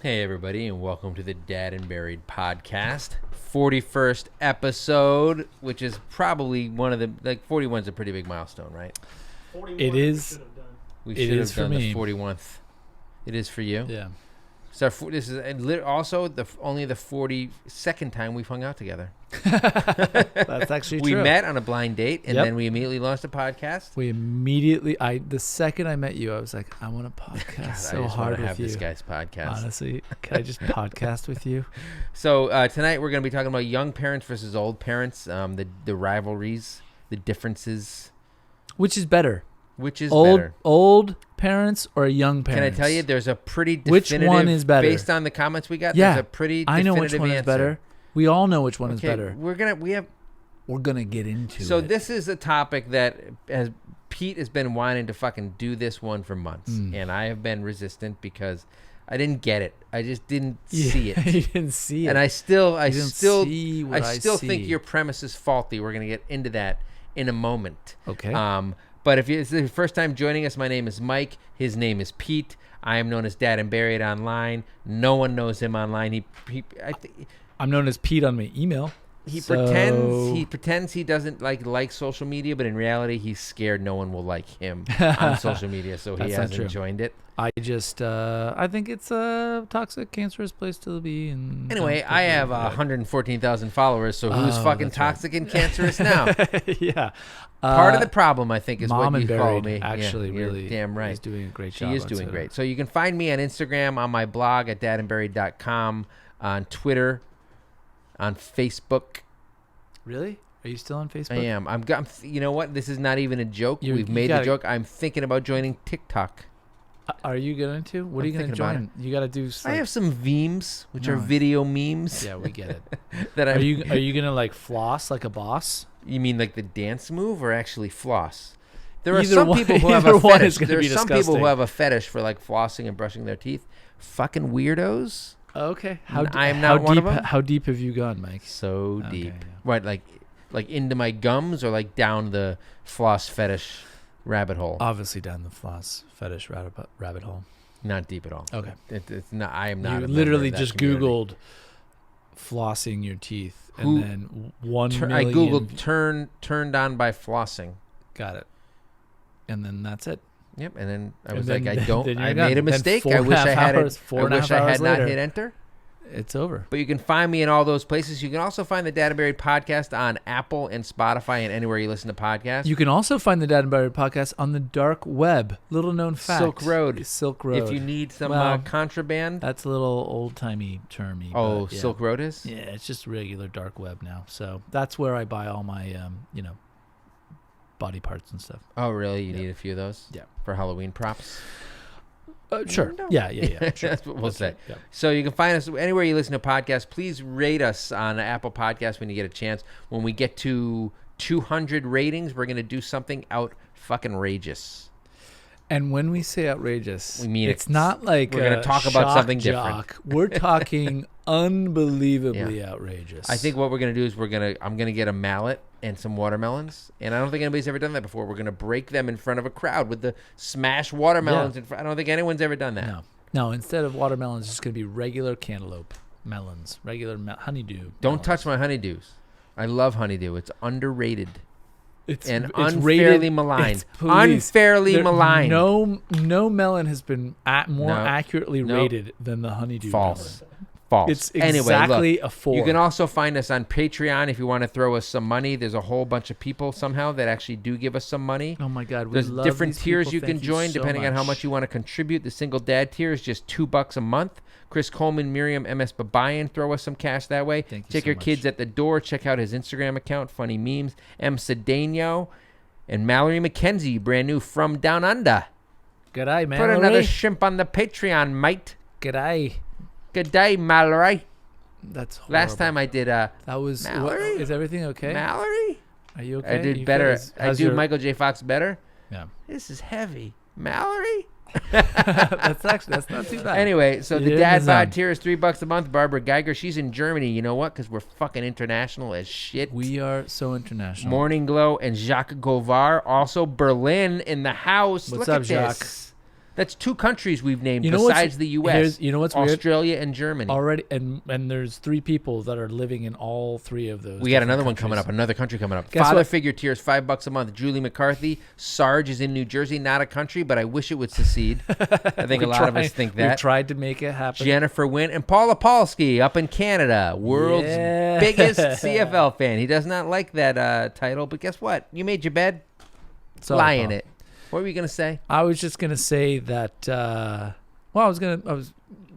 Hey everybody, and welcome to the Dad and Buried podcast, 41st episode, which is probably one of the 41 is a pretty big milestone, right? 41 It is. We should have done the 41th. It is for you. Yeah. So this is also only the 42nd time we've hung out together. That's actually We true. met on a blind date, and Yep. then we immediately launched a podcast. The second I met you, I was like, I want to podcast God, so I just hard want to with have you. this guy's podcast. Honestly, can I just podcast with you? So tonight we're going to be talking about young parents versus old parents, the rivalries, the differences. Which is better? Which is old, better? Old parents or young parents? Can I tell you, there's a pretty Which definitive... one is better? Based on the comments we got, Yeah, there's a pretty I definitive know which one answer. is better. We all know which one is Okay, better. We're gonna get into it. So this is a topic that Pete has been wanting to fucking do this one for months, and I have been resistant because I didn't get it. I just didn't see it. You didn't see it. And I still see what I think see. your premise is faulty. We're gonna get into that in a moment. Okay. But if it's the first time joining us, my name is Mike. His name is Pete. I am known as Dad and Buried online. No one knows him online. I'm known as Pete on my email. He pretends he doesn't like social media, but in reality, he's scared no one will like him on social media, so he That's not hasn't true. joined it. I just, I think it's a toxic, cancerous place to be. And Anyway, I have 114,000 followers, so who's fucking that's right. toxic and cancerous now? Yeah. Part of the problem, I think, is Mom what and you call Buried me. actually You're really damn right. is doing a great She job. is on doing Twitter. great. So you can find me on Instagram, on my blog at dadandburied.com, on Twitter, on Facebook. Really? Are you still on Facebook? I am. You know what? This is not even a joke. You We've made the gotta- joke. I'm thinking about joining TikTok. Are you going to? What I'm are you going to thinking about join? You got to do. I have some memes, which are No. video memes. Yeah, we get it. That Are you going to like floss like a boss? You mean like the dance move, or actually floss? There are Either some one- people who have either a one fetish. is gonna There are be some people disgusting. who have a fetish for like flossing and brushing their teeth. Fucking weirdos. Okay. I'm not one of them. How deep have you gone, Mike? So Okay, deep. yeah. What, like into my gums, or like down the floss fetish rabbit hole? Obviously down the floss fetish rabbit hole. Not deep at all. Okay. It's not. I am not. You a member literally of that just community. Googled flossing your teeth, Who- and then 1 million. I googled turned on by flossing. Got it. And then that's it. Yep, and then I And was then- like, I don't. then you're I done. made a Then mistake. 4 I and a wish I half had hours- it. 4 I and a wish half I had hours not later. hit enter. It's over. But you can find me in all those places. You can also find the Dad and Buried podcast on Apple and Spotify and anywhere you listen to podcasts. You can also find the Dad and Buried podcast on the dark web. Little known fact. Silk Road. Silk Road. If you need some Well, contraband. That's a little old-timey termy. Oh, but yeah. Silk Road is? Yeah, it's just regular dark web now. So that's where I buy all my, body parts and stuff. Oh, really? You Yeah. need a few of those? Yeah. For Halloween props? Sure. No. Yeah. Sure. That's what we'll say. right. Yeah. So you can find us anywhere you listen to podcasts. Please rate us on Apple Podcasts when you get a chance. When we get to 200 ratings, we're going to do something fucking outrageous. And when we say outrageous, We mean it's it. not like We're gonna talk about shock something different. jock. We're talking unbelievably outrageous. I think what we're going to do is I'm going to get a mallet and some watermelons. And I don't think anybody's ever done that before. We're going to break them in front of a crowd with the smashed watermelons. Yeah. I don't think anyone's ever done that. No. Instead of watermelons, it's just going to be regular cantaloupe melons, regular honeydew. Don't touch my honeydews. I love honeydew. It's underrated. It's unfairly rated, maligned. it's police. Unfairly maligned. No melon has been more No. accurately Nope. rated than the honeydew. False. melon. False. It's Anyway, exactly look, a 4. You can also find us on Patreon if you want to throw us some money. There's a whole bunch of people somehow that actually do give us some money. Oh my God, we There's love different these tiers people. you can Thank join so depending on how much you want to contribute. The single dad tier is just $2 a month. Chris Coleman, Miriam, MS Babayan, throw us some cash that way. Thank you Check so your much. kids at the door. Check out his Instagram account, funny memes. M. Cedeno and Mallory McKenzie, brand new from Down Under. G'day, man. Put another shrimp on the Patreon, mate. G'day. Good day, Mallory. That's horrible. Last time I did That was. Mallory? Is everything okay? Mallory. Are you okay? I did You better. feel- I how's do your- Michael J. Fox better. Yeah. This is heavy. Mallory. that's not too bad. Anyway, so the You're in dad the zone. bod tier is $3 a month. Barbara Geiger, she's in Germany. You know what? Because we're fucking international as shit. We are so international. Morning Glow and Jacques Govar, also Berlin in the house. What's Look up, at Jacques? this. That's 2 countries we've named You know what's- besides the U.S. you know what's weird? Australia and Germany. Already, and there's 3 people that are living in all 3 of those. We got different another one coming countries. up, another country coming up. Guess Father what? figure tiers $5 a month. Julie McCarthy. Sarge is in New Jersey, not a country, but I wish it would secede. I think a lot of us think We've that. tried to make it happen. Jennifer Wynn and Paula Polsky up in Canada, world's Yeah. biggest CFL fan. He does not like that title, but guess what? You made your bed. So, Lie in it. What were you gonna say? I was just gonna say that.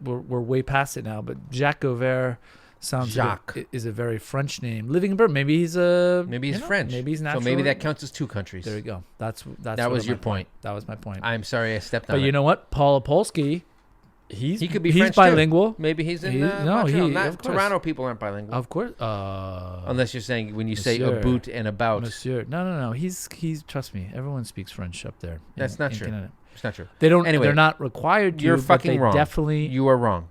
We're way past it now, but Jacques Gauvert sounds is a very French name. Living in Berlin. Maybe he's French. Maybe he's natural. So maybe that counts as 2 countries. There you go. That was your point. That was my point. I'm sorry I stepped on But it. you know what? Paul Opolsky, he could be he's French bilingual. too. Maybe he's in No, Montreal. of course. Toronto people aren't bilingual. Of course. Unless you're saying when you say Monsieur. about and about. Monsieur. No. He's trust me. Everyone speaks French up there. That's not in true. Canada. It's not true. They don't. Anyway, they're not required to. You're but fucking they wrong. Definitely. You are wrong.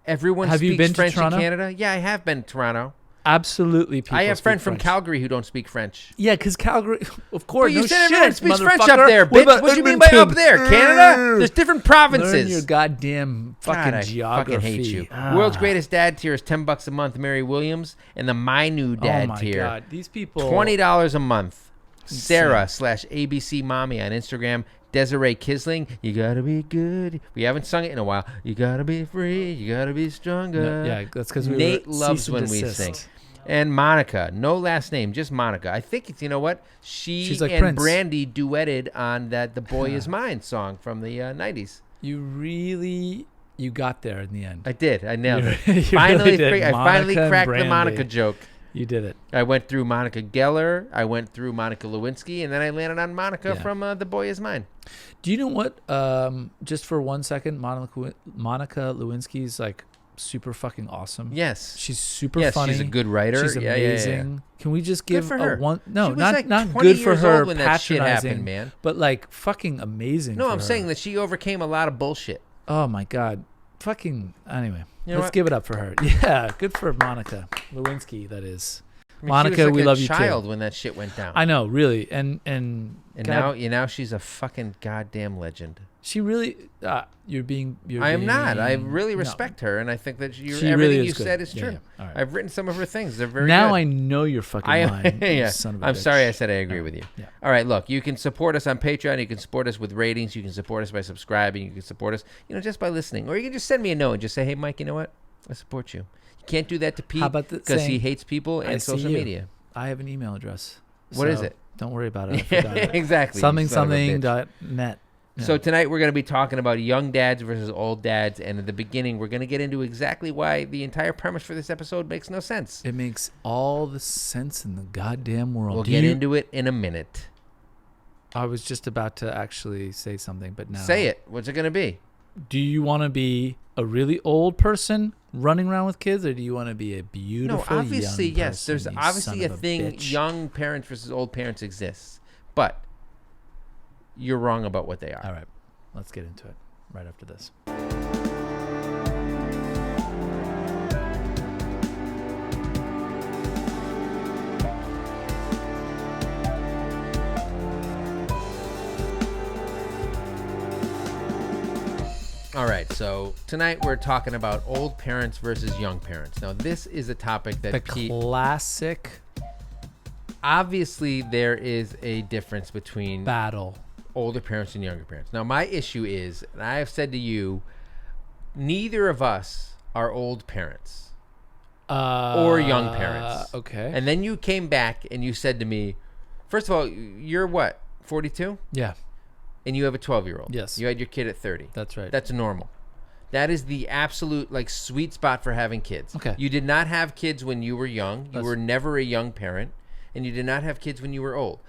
Everyone Have speaks you been to French in Toronto? Canada. Yeah, I have been to Toronto. Absolutely. People I have speak friends from French. Calgary who don't speak French. Yeah, because Calgary, of course. But you no said shit, everyone speaks French up motherfucker. there, What bitch. about What do you mean by up Edmonton? there? Canada? There's different provinces. Learn your goddamn fucking God, I geography. fucking hate you. Ah. World's Greatest Dad tier is $10 a month. Mary Williams, and the My New Dad Oh my tier, god, these people. $20 a month. Insane. Sarah/ABC Mommy on Instagram. Desiree Kisling, you gotta be good. We haven't sung it in a while. You gotta be free. You gotta be stronger. No, yeah, that's because Nate loves when we sing. And Monica, no last name, just Monica. I think it's, you know what? She's like and Prince. Brandy duetted on that "The Boy Is Mine" song from the '90s. You got there in the end. I did. I nailed it. You Finally, really did. I finally Monica and cracked the Brandy. Monica joke. You did it. I went through Monica Geller. I went through Monica Lewinsky, and then I landed on Monica Yeah. from "The Boy Is Mine." Do you know what? Just for 1 second, Monica Lewinsky's like super fucking awesome. Yes. She's super Yes, funny. she's a good writer. She's Yeah, amazing. yeah, yeah. Can we just Good give for a her. one? No, She was not like not 20 good for years her. old when that shit Patronizing, happened, man. But like fucking amazing. No, for I'm her. saying that she overcame a lot of bullshit. Oh my god, fucking. Anyway, You know let's what? give it up for her. Yeah, good for Monica Lewinsky. That is. I mean, Monica, she was like we a love you too. child when that shit went down. I know, really, and God, now she's a fucking goddamn legend. she really. You're I am not. I being- really no. respect her, and I think that She everything really you is good. said is Yeah, true. yeah. All right. I've written some of her things. They're very Now good. I know you're fucking lying. you Yeah. son of a I'm bitch. sorry I said I agree with you. Yeah. All right, look, you can support us on Patreon. You can support us with ratings. You can support us by subscribing. You can support us, just by listening. Or you can just send me a note and just say, hey, Mike, you know what? I support you. You can't do that to Pete How about because he saying, hates people "I and see social you." media. I have an email address. What is it? Don't worry about it. I forgot it. Exactly. you son of a bitch. something.net. Yeah. So tonight we're going to be talking about young dads versus old dads, and at the beginning we're going to get into exactly why the entire premise for this episode makes no sense. It makes all the sense in the goddamn world. We'll get into it in a minute. I was just about to actually say something, but now. Say it. What's it going to be? Do you want to be a really old person running around with kids, or do you want to be a beautiful No, obviously, young yes. person, There's you obviously son a of thing, bitch? young parents versus old parents exists. But you're wrong about what they are. All right. Let's get into it right after this. All right, so tonight we're talking about old parents versus young parents. Now, this is a topic that The Pete... classic Obviously, there is a difference between battle. older parents and younger parents. Now, my issue is, and I have said to you, neither of us are old parents or young parents. Okay. And then you came back and you said to me, first of all, you're what, 42? Yeah, And you have a 12-year-old. Yes. You had your kid at 30. that's right. That's normal. That is the absolute sweet spot for having kids. Okay. You did not have kids when you were young. You That's- were never a young parent, and you did not have kids when you were old.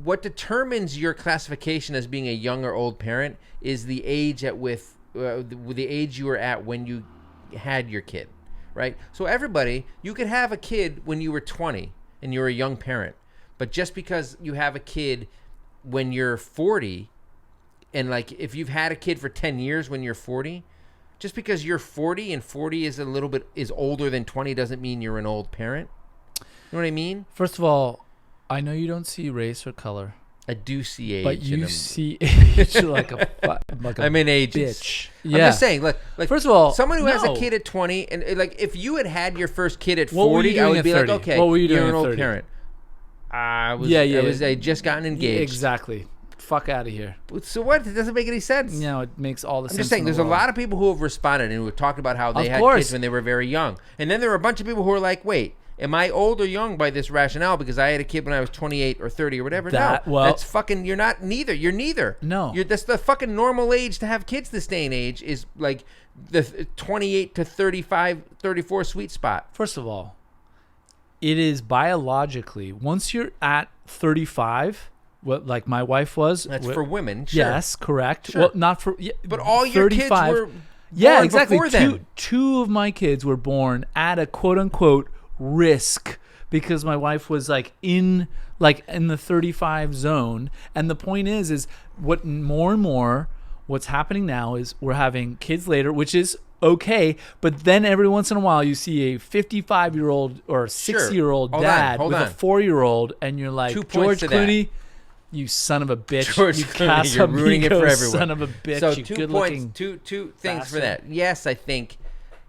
What determines your classification as being a young or old parent is the age the age you were at when you had your kid, right? So everybody, you could have a kid when you were 20 and you're a young parent, but just because you have a kid when you're 40, and if you've had a kid for 10 years when you're 40, just because you're 40 and 40 is older than 20 doesn't mean you're an old parent. You know what I mean? First of all, I know you don't see race or color. I do see age. But you in see age like a I'm in ages. bitch. I'm Yeah. just saying, like First of all, someone who has a no. kid at 20, and like if you had your first kid at What were you 40, I doing would at be 30? like, okay, What were you doing you're at an old 30? parent. I had just gotten engaged. Yeah, exactly. Fuck out of here. So what? It doesn't make any sense. You know, it makes all the I'm sense. just saying, in there's the a world. lot of people who have responded and who have talked about how they Of had course. kids when they were very young. And then there are a bunch of people who are like, wait, am I old or young by this rationale because I had a kid when I was 28 or 30 or whatever? No, that's fucking, you're not neither. You're neither. No. That's the fucking normal age to have kids this day and age is like the 28 to 35, 34 sweet spot. First of all, it is biologically, once you're at 35, what like my wife was. That's for women, sure. Yes, correct. Sure. Well, not for. Yeah, But all your 35. kids were Yeah, born exactly. before then. Two of my kids were born at a quote unquote risk because my wife was like in the 35 zone. And the point is what more and more what's happening now is we're having kids later, which is okay. But then every once in a while you see a 55-year-old or 60-year-old Hold dad on. with a 4-year-old, and you're like, 2 points George to that. Clooney. You son of a bitch! George You Clooney, you're ruining it for Casamigo everyone. Son of a bitch! So you 2 good-looking points, two things for bastard. that. Yes, I think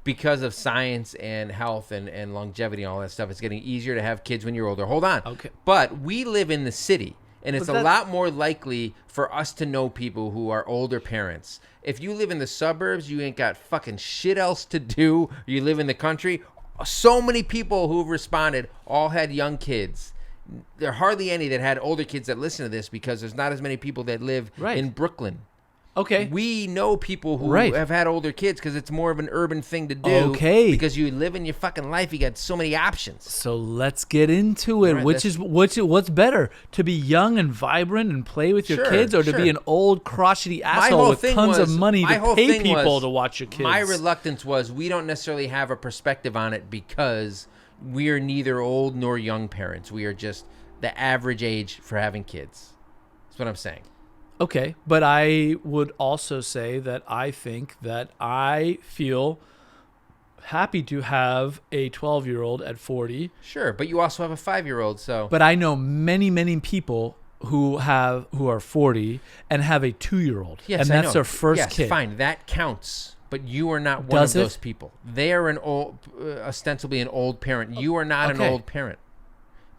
because of science and health and longevity and all that stuff, it's getting easier to have kids when you're older. Hold on. Okay. But we live in the city, and it's But a lot more likely for us to know people who are older parents. If you live in the suburbs, you ain't got fucking shit else to do. You live in the country. So many people who've responded all had young kids. There are hardly any that had older kids that listen to this because there's not as many people that live Right. in Brooklyn. Okay. We know people who Right. have had older kids because it's more of an urban thing to do. Okay. Because you live in your fucking life, you got so many options. So let's get into it. Right, What's better, to be young and vibrant and play with your Sure, kids, or to sure. be an old crotchety My asshole whole with thing tons of was- money my to whole pay thing people was- to watch your kids? My reluctance was we don't necessarily have a perspective on it because we are neither old nor young parents. We are just the average age for having kids. That's what I'm saying. Okay, but I would also say that I think that I feel happy to have a 12-year-old at 40. Sure, but you also have a 5-year-old, so But I know many, many people who are 40 and have a 2-year-old, yes, and I that's know. their first yes, kid. Fine, that counts. But you are not one Does of it? those people. They are an old, ostensibly an old parent. You are not an Okay. old parent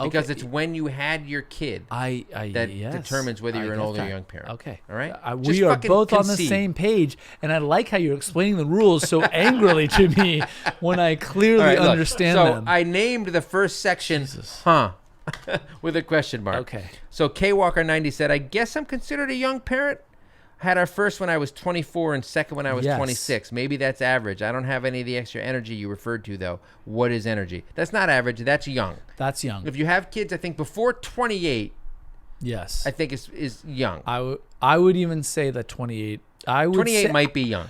because Okay. it's when you had your kid that yes, determines whether I you're an get old or that. young parent. Okay, All right. We Just are fucking both on the concede. same page, and I like how you're explaining the rules so angrily to me when I clearly All right, look, understand so them. I named the first section, Jesus. huh, with a question mark. Okay. So K Walker 90 said, I guess I'm considered a young parent. Had our first when I was 24 and second when I was Yes. 26. Maybe that's average. I don't have any of the extra energy you referred to, though. What is energy? That's not average. That's young. That's young. If you have kids, I think before 28, Yes. I think is young. I would even say that 28. I would 28 say, might be young.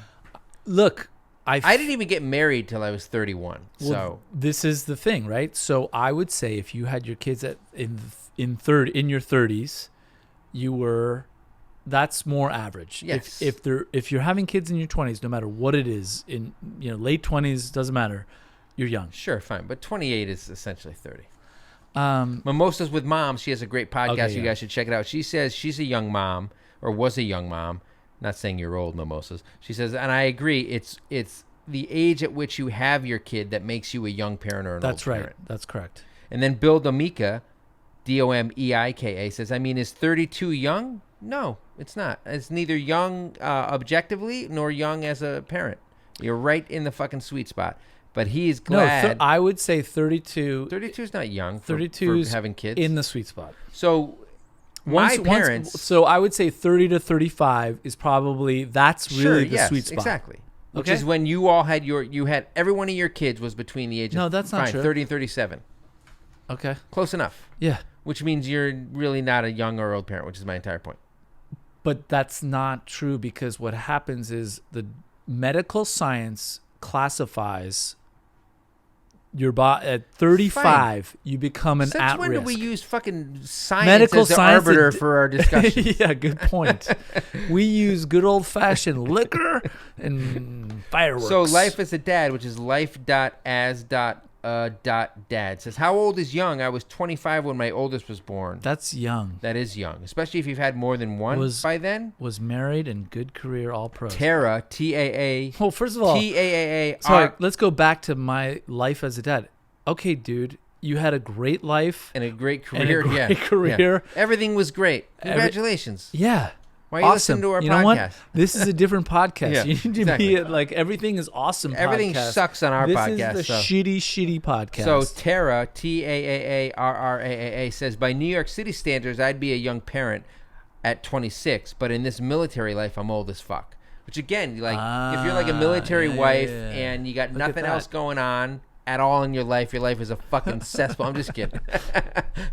look. I didn't even get married till I was 31. Well, So this is the thing, right? So I would say if you had your kids in your 30s, that's more average. Yes. If you're having kids in your 20s, no matter what it is, in late 20s, doesn't matter, you're young. sure, fine. But 28 is essentially 30. Um, Mimosas with Mom. She has a great podcast. Okay, You yeah. guys should check it out. She says she's a young mom, or was a young mom. Not saying you're old, Mimosas. She says, and I agree. It's the age at which you have your kid that makes you a young parent or an that's old right. parent. That's correct. And then Bill Domeika, Domeika, says, I mean, is 32 young? No, it's not. It's neither young objectively nor young as a parent. You're right in the fucking sweet spot. But he's glad. No, I would say 32. 32 is not young for, 32 for is having kids. in the sweet spot. So my parents. So I would say 30 to 35 is probably that's really the yes, sweet spot. Exactly. Which Okay. is when you all had every one of your kids was between the age No, of that's not fine, true. 30 and 37. Okay. Close enough. Yeah. Which means you're really not a young or old parent, which is my entire point. But that's not true because what happens is the medical science classifies your body at 35. You become an Since at when risk. do we use fucking science Medical as the science arbiter ad- for our discussion? Yeah, good point. We use good old fashioned liquor and fireworks. So life as a dad, which is life.as. Dad says, how old is young? I was 25 when my oldest was born. That's young. That is young, especially if you've had more than one by then. Was married and good career, all pros. Tara, T-A-A. Well, first of all, T-A-A-A. Sorry, let's go back to my life as a dad. Okay, dude, you had a great life. And a great career. And a great career. Yeah. Everything was great. Congratulations. Yeah. Why are you listening to our podcast? You know what? This is a different podcast. Yeah, You need to be like, everything is awesome Everything podcast. sucks on our podcast. This is the shitty podcast. So Tara, T-A-A-A-R-R-A-A-A, says, by New York City standards, I'd be a young parent at 26, but in this military life, I'm old as fuck. Which again, like, if you're like a military wife and you got nothing else going on at all in your life is a fucking cesspool. I'm just kidding.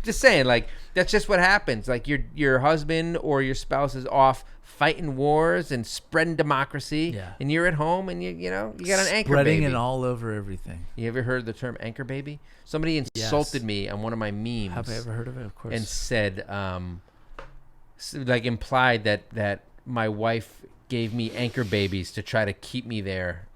Just saying, like, that's just what happens. Like, your husband or your spouse is off fighting wars and spreading democracy, and you're at home and you got an anchor baby. Spreading it all over everything. You ever heard the term anchor baby? Somebody insulted me on one of my memes. Have I ever heard of it? Of course. And said, like, implied that my wife gave me anchor babies to try to keep me there.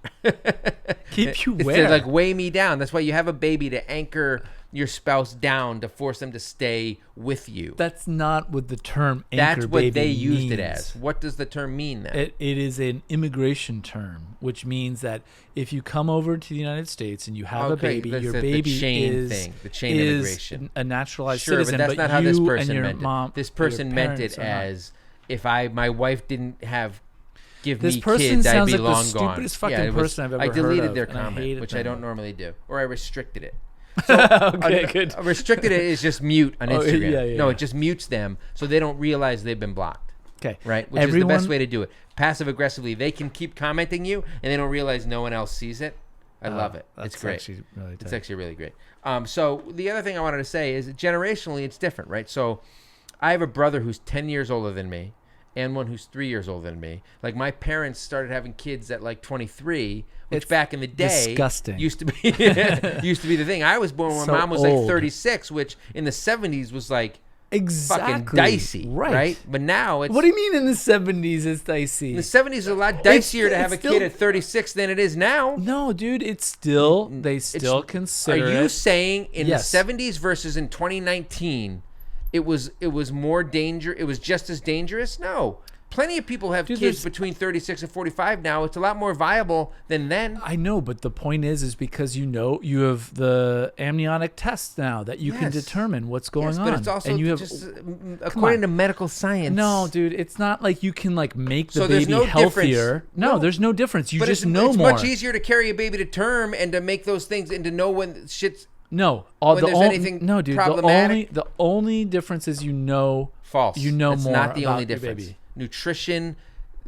Keep you where? To, like, weigh me down. That's why you have a baby, to anchor your spouse down, to force them to stay with you. That's not what the term anchor That's what baby they used it means. as. What does the term mean then? It is an immigration term, which means that if you come over to the United States and you have a baby, your baby the chain is thing, the chain immigration. A naturalized Sure, citizen. but that's not how this person meant meant it. This person meant it as, if my wife didn't give this me person kids, I'd sounds be like long the gone. stupidest fucking person I've ever heard of. I deleted their and I comment, hated which them. I don't normally do, or I restricted it. So okay, good. Restricted it is just mute on Instagram. Yeah. It just mutes them so they don't realize they've been blocked. Okay. Right? Which is the best way to do it. Passive aggressively, they can keep commenting you and they don't realize no one else sees it. I love it. It's great. Actually really it's actually really great. So the other thing I wanted to say is generationally it's different, right? So I have a brother who's 10 years older than me and one who's 3 years older than me. Like, my parents started having kids at like 23, which it's back in the day disgusting. used to be the thing. I was born when So mom was old. like 36, which in the 70s was like exactly fucking dicey, right? But now it's... What do you mean in the 70s it's dicey? In the 70s is a lot dicier to have a kid at 36 than it is now. No, dude, it's still... They still consider it... Are you saying in the 70s versus in 2019... It was more danger. It was just as dangerous. No, plenty of people have kids between 36 and 45 now. It's a lot more viable than then. I know, but the point is because you have the amniotic test now that you can determine what's going on. But it's also and you have, just according to medical science. No, dude, it's not like you can like make the there's baby no healthier. difference. No, there's no difference. You just know it's more. It's much easier to carry a baby to term and to make those things and to know when shit's. No, anything dude. problematic? The only difference is false. You know That's more. Not the about only your difference. Baby. Nutrition,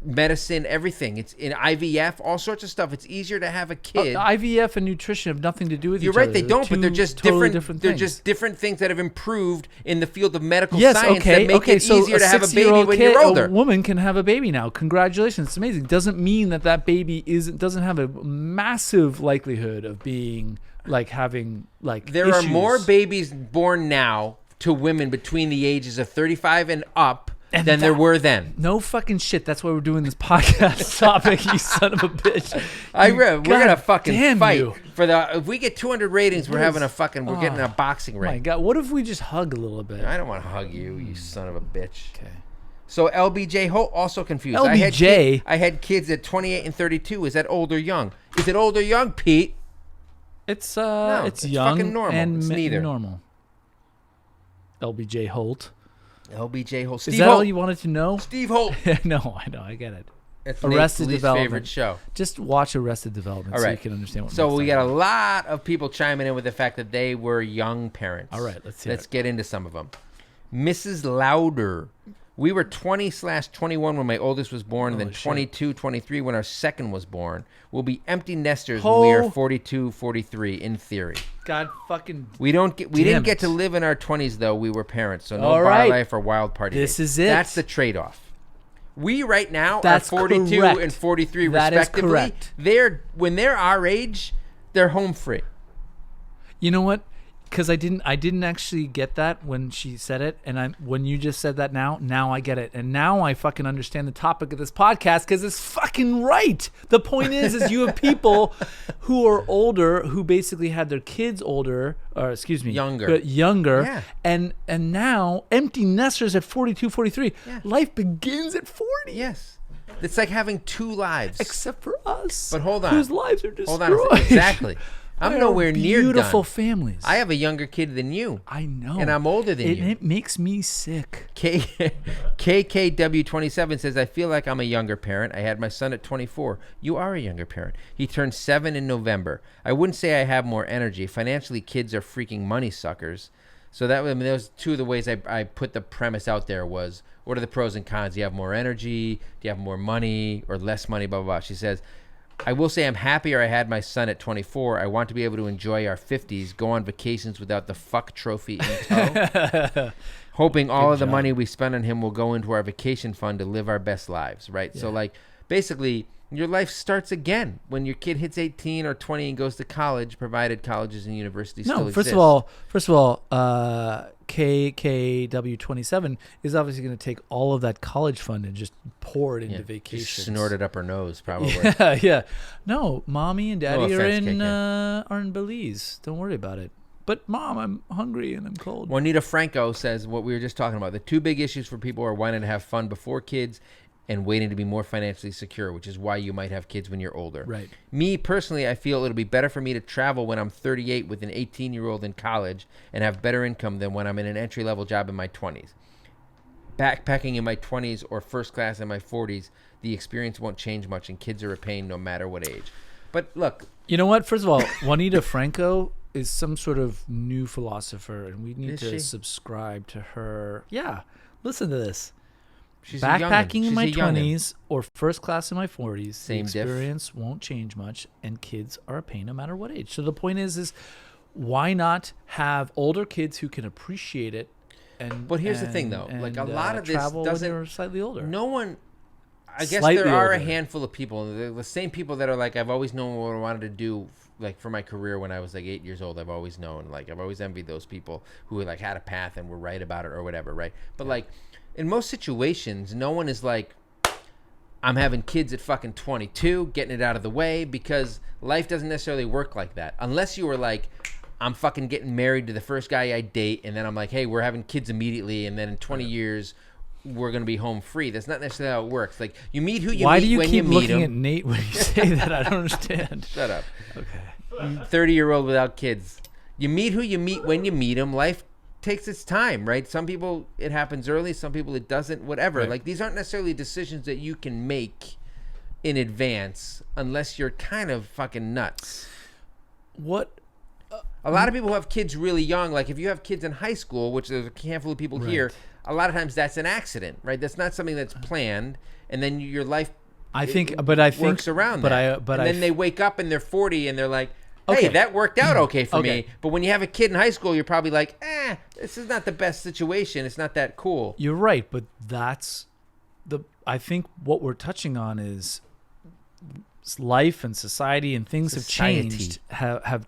medicine, everything. It's in IVF, all sorts of stuff. It's easier to have a kid. IVF and nutrition have nothing to do with each other. You're right, they They're don't, but they're just totally different. things. They're just different things that have improved in the field of medical science that make it so easier to have a baby when you're older. A woman can have a baby now. Congratulations, it's amazing. Doesn't mean that baby doesn't have a massive likelihood of being like having like there issues. are more babies born now to women between the ages of 35 and up than there were then. No fucking shit. That's why we're doing this podcast topic, you son of a bitch. We're gonna fucking fight you. for the. If we get 200 ratings, we're having a fucking. We're getting a boxing ring. My God, what if we just hug a little bit? I don't want to hug you, you son of a bitch. Okay. So LBJ Holt also confused. LBJ. I had kids at 28 and 32. Is that old or young? Is it old or young, Pete? It's it's young fucking normal. and It's neither. normal. LBJ Holt. LBJ Holt. Is that all you wanted to know? Steve Holt. No, I know. I get it. It's Arrested Nate's Development. favorite show. Just watch Arrested Development so you can understand what. So we got a lot of people chiming in with the fact that they were young parents. All right, let's get into some of them. Mrs. Lauder. We were 20/21 when my oldest was born, and then 22, 23 when our second was born. We'll be empty nesters when we are 42, 43, in theory. God fucking. We didn't get to live in our 20s though. We were parents, so no bar life or wild party. This days. is it. That's the trade-off. We right now are 42 and 43 respectively. That is correct. When they're our age, they're home free. You know what? because I didn't actually get that when she said it, and when you just said that now I get it, and now I fucking understand the topic of this podcast because it's fucking right. The point is you have people who are older who basically had their kids older, or excuse me, younger, yeah. and now empty nesters at 42, 43. Yeah. Life begins at 40. Yes. It's like having two lives. Except for us. But hold on. Whose lives are destroyed. Hold on. Exactly. I'm nowhere near done. Beautiful families. I have a younger kid than you. I know. And I'm older than you. It makes me sick. KKW27 says, I feel like I'm a younger parent. I had my son at 24. You are a younger parent. He turned 7 in November. I wouldn't say I have more energy. Financially, kids are freaking money suckers. So those two of the ways I put the premise out there was, what are the pros and cons? Do you have more energy? Do you have more money or less money? Blah, blah, blah. She says, I will say I'm happier I had my son at 24. I want to be able to enjoy our 50s, go on vacations without the fuck trophy in tow. Hoping all of the money we spend on him will go into our vacation fund to live our best lives, right? Yeah. So, like, basically, your life starts again when your kid hits 18 or 20 and goes to college, provided colleges and universities still exist. First of all, KKW27 is obviously going to take all of that college fund and just pour it into vacations. Snort it up her nose, probably. Yeah. No, mommy and daddy are in Belize. Don't worry about it. But mom, I'm hungry and I'm cold. Juanita Franco says what we were just talking about. The two big issues for people are wanting to have fun before kids and waiting to be more financially secure, which is why you might have kids when you're older. Right. Me, personally, I feel it'll be better for me to travel when I'm 38 with an 18-year-old in college and have better income than when I'm in an entry-level job in my 20s. Backpacking in my 20s or first class in my 40s, the experience won't change much, and kids are a pain no matter what age. But look. You know what? First of all, Juanita Franco is some sort of new philosopher, and we need to subscribe to her. Yeah. Listen to this. She's backpacking in my 20s or first class in my 40s, Same the experience won't change much, and kids are a pain no matter what age. So the point is why not have older kids who can appreciate it? But here's the thing, though. Like, a lot of this doesn't. When slightly older. No one. I guess there are a handful of people, the same people that are like, I've always known what I wanted to do, like for my career when I was like 8 years old. I've always known, like, I've always envied those people who like had a path and were right about it or whatever, right? But like, in most situations, no one is like, I'm having kids at fucking 22, getting it out of the way, because life doesn't necessarily work like that. Unless you were like, I'm fucking getting married to the first guy I date, and then I'm like, hey, we're having kids immediately, and then in 20 years, we're going to be home free. That's not necessarily how it works. Like, you meet who you meet when you meet them. Why do you keep looking at Nate when you say that? I don't understand. Shut up. Okay. 30-year-old without kids. You meet who you meet when you meet them. Life takes its time, right? Some people it happens early, some people it doesn't, whatever. Right. Like, these aren't necessarily decisions that you can make in advance unless you're kind of fucking nuts. What? A lot of people have kids really young. Like, if you have kids in high school, which there's a handful of people here, a lot of times that's an accident, right? That's not something that's planned, and then your life works around that. Then they wake up and they're 40 and they're like, hey, that worked out okay for me. But when you have a kid in high school, you're probably like, this is not the best situation. It's not that cool. You're right, but I think what we're touching on is life and society and things have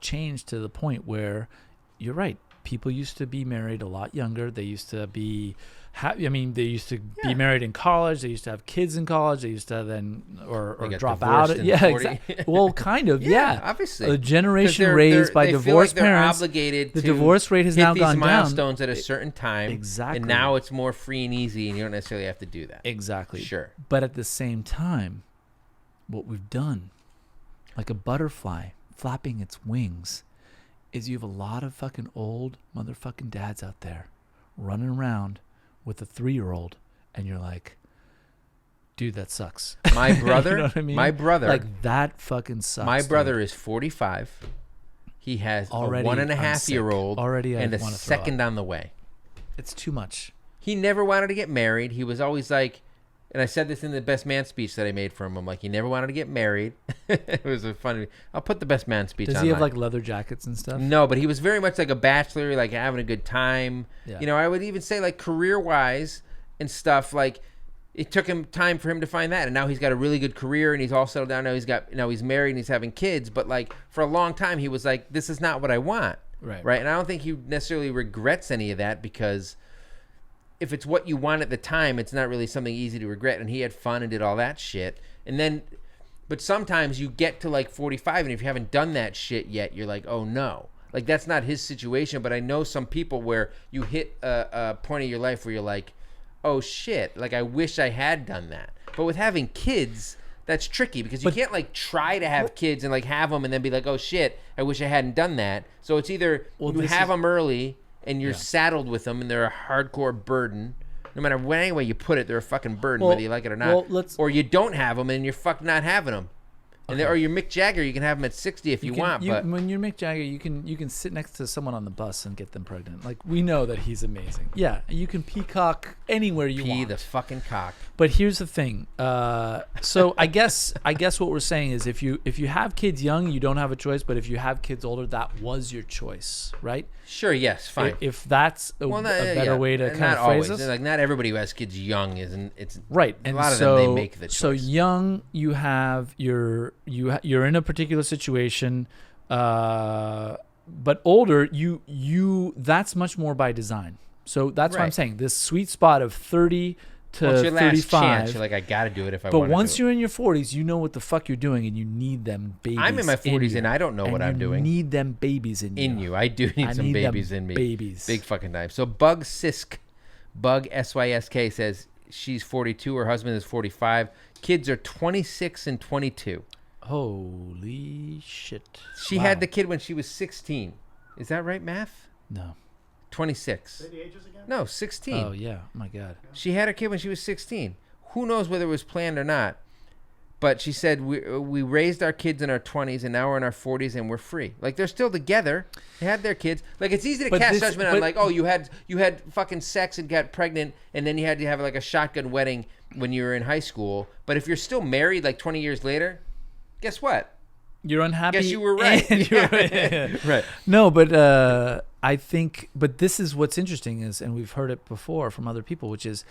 changed to the point where you're right. People used to be married a lot younger. They used to be they used to be married in college. They used to have kids in college. They used to then or drop out. Yeah, exactly. Well, kind of. Yeah, obviously. A generation raised by divorced parents. Obligated the divorce rate has now gone down. Milestones at a certain time. Exactly. And now it's more free and easy, and you don't necessarily have to do that. Exactly. Sure. But at the same time, what we've done, like a butterfly flapping its wings, is you have a lot of fucking old motherfucking dads out there running around with a 3-year-old, and you're like, dude, that sucks. My brother, you know what I mean? My brother, like, that fucking sucks. My brother is 45. He has already, a 1.5-year-old and a second on the way. It's too much. He never wanted to get married. He was always like, and I said this in the best man speech that I made for him. I'm like, he never wanted to get married. It was a funny. I'll put the best man speech on. Does he have like leather jackets and stuff? No, but he was very much like a bachelor, like having a good time. Yeah. You know, I would even say like career-wise and stuff. Like, it took him time for him to find that, and now he's got a really good career, and he's all settled down. Now he's married and he's having kids. But like for a long time, he was like, this is not what I want. Right. And I don't think he necessarily regrets any of that, because if it's what you want at the time, it's not really something easy to regret. And he had fun and did all that shit. And then, but sometimes you get to like 45, and if you haven't done that shit yet, you're like, oh no. Like, that's not his situation. But I know some people where you hit a point of your life where you're like, oh shit, like I wish I had done that. But with having kids, that's tricky, because you can't like try to have kids and like have them and then be like, oh shit, I wish I hadn't done that. So it's either you have them early and you're saddled with them and they're a hardcore burden. No matter any way you put it, they're a fucking burden, whether you like it or not. Or you don't have them and you're fucked not having them. And or you're Mick Jagger, you can have them at 60 if you want. But when you're Mick Jagger, you can sit next to someone on the bus and get them pregnant. Like, we know that he's amazing. Yeah, you can peacock anywhere you want. Pee the fucking cock. But here's the thing. So I guess what we're saying is if you have kids young, you don't have a choice. But if you have kids older, that was your choice, right? Sure. Yes. Fine. If that's a better way to kind of phrase it. Like, not everybody who has kids young isn't. It's right. And a lot of them, they make the choice. So young, you have you're in a particular situation. But older, you that's much more by design. So that's what I'm saying. This sweet spot of 30 to well, it's your 35. Last chance. You're like, I got to do it if I want to. But once you're in your 40s, you know what the fuck you're doing, and you need them babies. I'm in my 40s, and I don't know what I'm doing. You need them babies in you. In you. I do need some babies in me. Babies. Big fucking time. So Bug SYSK says she's 42. Her husband is 45. Kids are 26 and 22. Holy shit. She had the kid when she was 16. Is that right, math? No. 26. Say the ages again? No, 16. Oh, yeah. Oh, my God. She had her kid when she was 16. Who knows whether it was planned or not. But she said, we raised our kids in our 20s, and now we're in our 40s, and we're free. Like, they're still together. They had their kids. Like, it's easy to cast judgment on, like, oh, you had fucking sex and got pregnant, and then you had to have, like, a shotgun wedding when you were in high school. But if you're still married, like, 20 years later, guess what? You're unhappy. Guess you were right. Right. No, but I think, but this is what's interesting is, and we've heard it before from other people, which is,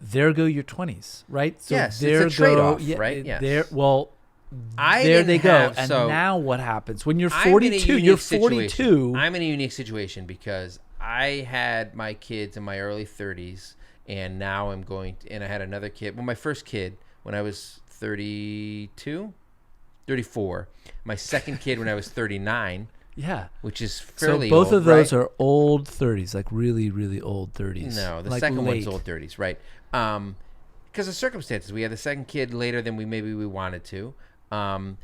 there go your 20s, right? So yes, it's a trade-off, right? Yes. There they go. And now what happens? When you're 42, you're 42. I'm in a unique situation because I had my kids in my early 30s, and now I'm going to, and I had another kid. Well, my first kid when I was 34. My second kid when I was 39. Yeah. Which is fairly old. So both old, of those right? are old 30s, like really, really old 30s. No, the like second late. one's old 30s, right? Because of circumstances. We had the second kid later than we wanted to. And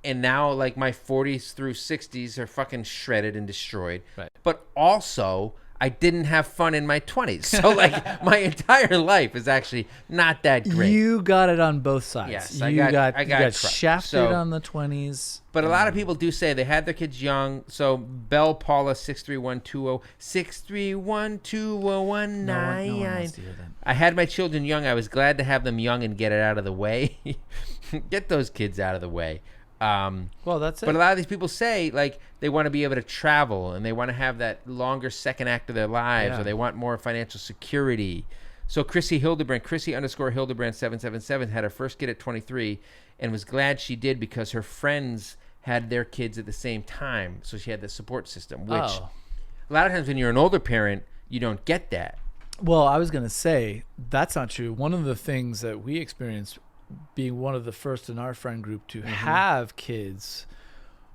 now, like, my 40s through 60s are fucking shredded and destroyed. Right. But also, I didn't have fun in my 20s. So, like, my entire life is actually not that great. You got it on both sides. Yes, I got shafted on the 20s. But a lot of people do say they had their kids young. So, Belle Paula 63120 6312019. No one wants to hear that. I had my children young. I was glad to have them young and get it out of the way. Get those kids out of the way. Well, that's it. But a lot of these people say, like, they want to be able to travel and they want to have that longer second act of their lives, or they want more financial security. So Chrissy _Hildebrand 777 had her first kid at 23 and was glad she did because her friends had their kids at the same time. So she had the support system, which a lot of times when you're an older parent, you don't get that. Well, I was going to say, that's not true. One of the things that we experienced being one of the first in our friend group to have kids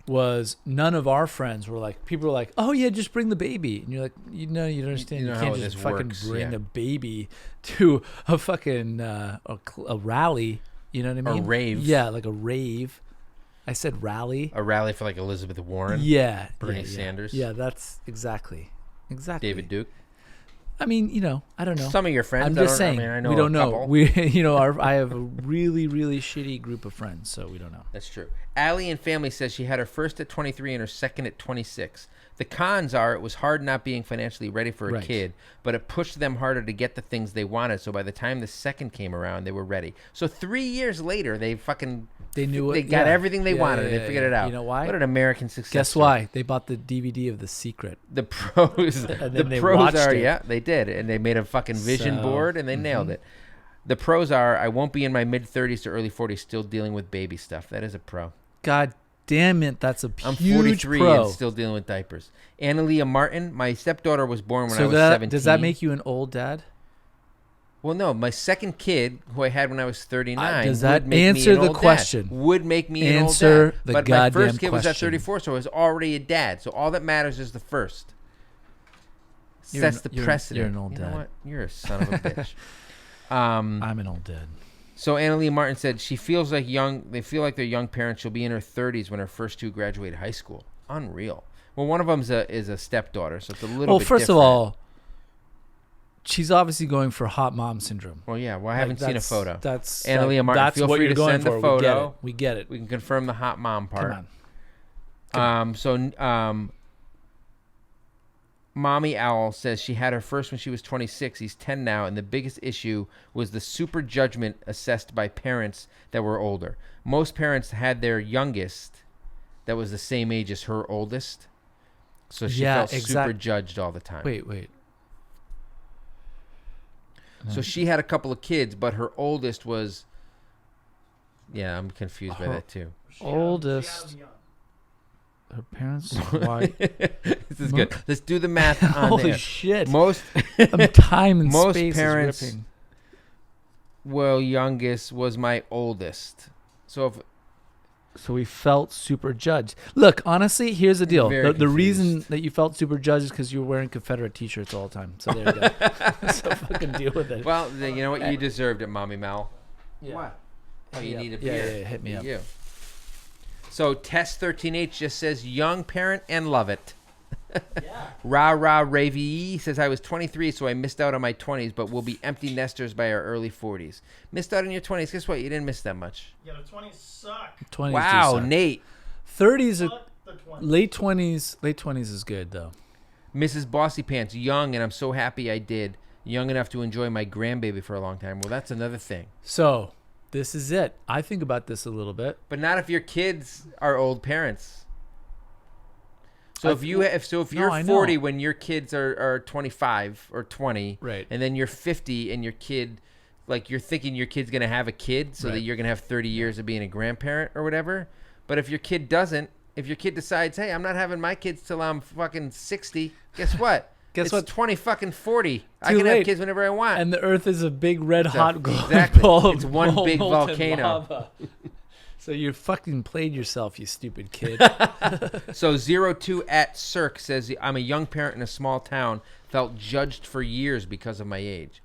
was none of our friends were like, people were like, oh yeah, just bring the baby. And you're like, you don't understand. You can't just fucking bring a baby to a fucking a rally. You know what I mean? A rave. Yeah, like a rave. I said rally. A rally for like Elizabeth Warren. Yeah. Bernie Sanders. Yeah, that's exactly. David Duke. I mean, I don't know. Some of your friends. I'm just saying. I know we don't know. couple. I have a really, really shitty group of friends, so we don't know. That's true. Allie and family says she had her first at 23 and her second at 26. The cons are it was hard not being financially ready for a kid, but it pushed them harder to get the things they wanted. So by the time the second came around, they were ready. So 3 years later, they knew they got everything they wanted. And they figured it out. You know why? What an American success! Guess why? They bought the DVD of The Secret. The pros, the pros are they did, and they made a fucking vision board and they nailed it. The pros are I won't be in my mid 30s to early 40s still dealing with baby stuff. That is a pro. God damn it, that's a I'm huge 43 pro. and still dealing with diapers. Analia Martin, my stepdaughter was born when I So was that 17. does that make you an old dad? Well, no. My second kid, who I had when I was 39, does that would make answer me an the old question? Dad. Would make me an old Answer dad. the But my goddamn first kid was at question. 34, so I was already a dad. So all that matters is the first. Sets the precedent. You're an old You dad. know what? You're a son of a bitch. I'm an old dad. So Analia Martin said she feels like they feel like they're young parents. She'll be in her 30s when her first two graduate high school. Unreal. Well, one of them is a stepdaughter, so it's a little bit first different. of all, she's obviously going for hot mom syndrome. Well, yeah. Well, I haven't seen a photo. That's Analia Martin, that's feel what free you're to going send for. a photo. We get it. We can confirm the hot mom part. Come on. Mommy Owl says she had her first when she was 26. He's 10 now, and the biggest issue was the super judgment assessed by parents that were older. Most parents had their youngest that was the same age as her oldest, so she felt super judged all the time. Wait. So she had a couple of kids, but her oldest was... Yeah, I'm confused by that too. Oldest. Her parents white. This is good. Let's do the math on Holy there. shit. Most time and most space parents, is ripping. well, youngest was my oldest. So we felt super judged. Look, honestly, here's the deal. Very The reason confused. that you felt super judged is because you were wearing Confederate t-shirts all the time. So there you go. So fucking deal with it. well, then you know what? You deserved it, Mommy Mal. Yeah. What? Oh, you Yeah. need a Yeah, beer. yeah, hit me up. You. So Test 13H just says young parent and love it. Yeah. Rah Rah Ravi says I was 23, so I missed out on my 20s, but we'll be empty nesters by our early 40s. Missed out on your 20s. Guess what? You didn't miss that much. Yeah, the 20s suck. 20s Wow, do suck. Nate. 30s, Fuck the 20s. late 20s is good though. Mrs. Bossy Pants, young, and I'm so happy I did. Young enough to enjoy my grandbaby for a long time. Well, that's another thing. So this is it. I think about this a little bit. But not if your kids are old parents. So if you're I 40 know. when your kids are 25 or 20, Right. and then you're 50 and your kid, like you're thinking your kid's gonna have a kid, so that Right. you're gonna have 30 years of being a grandparent or whatever. But if your kid doesn't, if your kid decides, hey, I'm not having my kids till I'm fucking 60, guess what? Guess it's what? 20 fucking 40. I Too can have late. kids whenever I want. And the Earth is a big red hot glowing exactly. ball of It's one big molten volcano. lava. So you fucking played yourself, you stupid kid. So 02 at Cirque says I'm a young parent in a small town, felt judged for years because of my age.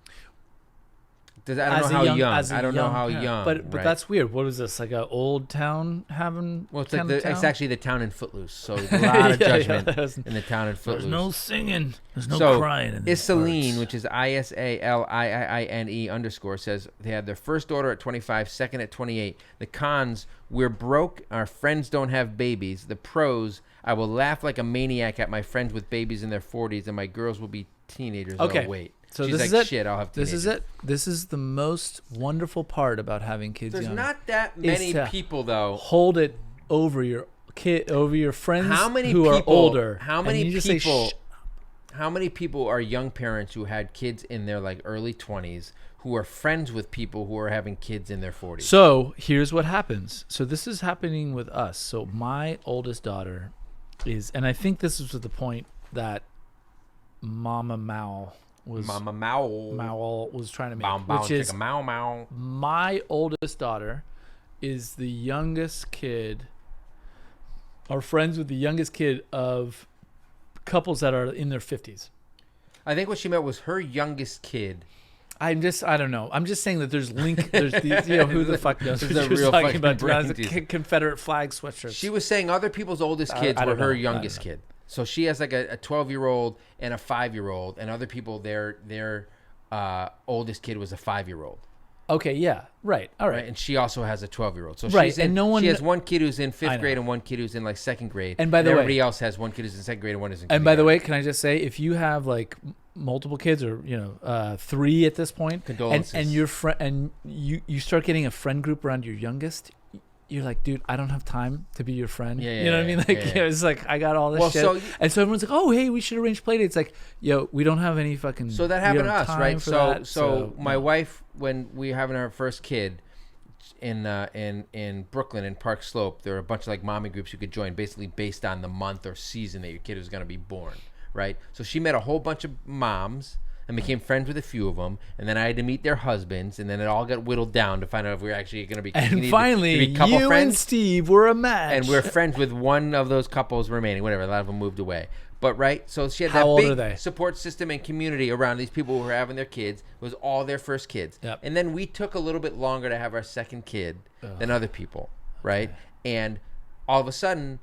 I don't know how young. I don't know how parent. young. But right. that's weird. What is this, like a old town having? Well, it's like kind of it's town? actually the town in Footloose. So there's a lot of Yeah, judgment there's- in the town in Footloose. There's no singing. There's no So crying. In these Isaline, parts. which is ISALIINE _ says they had their first daughter at 25, second at 28. The cons: we're broke. Our friends don't have babies. The pros: I will laugh like a maniac at my friends with babies in their 40s, and my girls will be teenagers. Okay. Oh, wait. So She's this like, is it. shit, I'll have This teenagers. is it. This is the most wonderful part about having kids There's young. not that many to people, though. Hold it over your kid, over your friends How many who people are older. How and many you just say, people? "Shh." How many people are young parents who had kids in their like early 20s who are friends with people who are having kids in their 40s? So here's what happens. So this is happening with us. So my oldest daughter is, and I think this was the point that Mama Mao was Mama Mao. Mao was trying to make, Bow, bow, which is chicka, Mao Mao. my oldest daughter is the youngest kid, are friends with the youngest kid of couples that are in their 50s. I think what she meant was her youngest kid. I don't know. I'm just saying that there's there's these, who the fuck knows This what is a she was real talking fucking about. brain The teaser. Confederate flag sweatshirts. She was saying other people's oldest kids I were don't her know. youngest kid. So she has like a 12-year-old and a 5-year-old, and other people their oldest kid was a 5-year-old. Okay, yeah, right, all right. Right, and she also has a 12-year-old. So Right, she's in, and no one- she has one kid who's in I 5th know. grade and one kid who's in like 2nd grade. And by the way- everybody else has one kid who's in 2nd grade and one is in And by the kindergarten. way, can I just say, if you have like multiple kids, or 3 at this point, Condolences. and your friend, and you start getting a friend group around your youngest, you're like, dude, I don't have time to be your friend. Yeah, you know what I mean? Like, yeah. it's like I got all this Well, shit, so- and so everyone's like, oh, hey, we should arrange play dates. Like, yo, we don't have any fucking. So that we happened don't to have us, time right? for So that, so my no. wife, when we were having our first kid, in Brooklyn in Park Slope, there were a bunch of like mommy groups you could join, basically based on the month or season that your kid was going to be born, right? So she met a whole bunch of moms and became friends with a few of them, and then I had to meet their husbands, and then it all got whittled down to find out if we were actually going to be. And finally, to be couple you friends. and Steve were a match. And we're friends with one of those couples remaining. Whatever, a lot of them moved away. But right, so she had How that old are they? big support system and community around these people who were having their kids. It was all their first kids. Yep. And then we took a little bit longer to have our second kid than other people, right? Okay. And all of a sudden,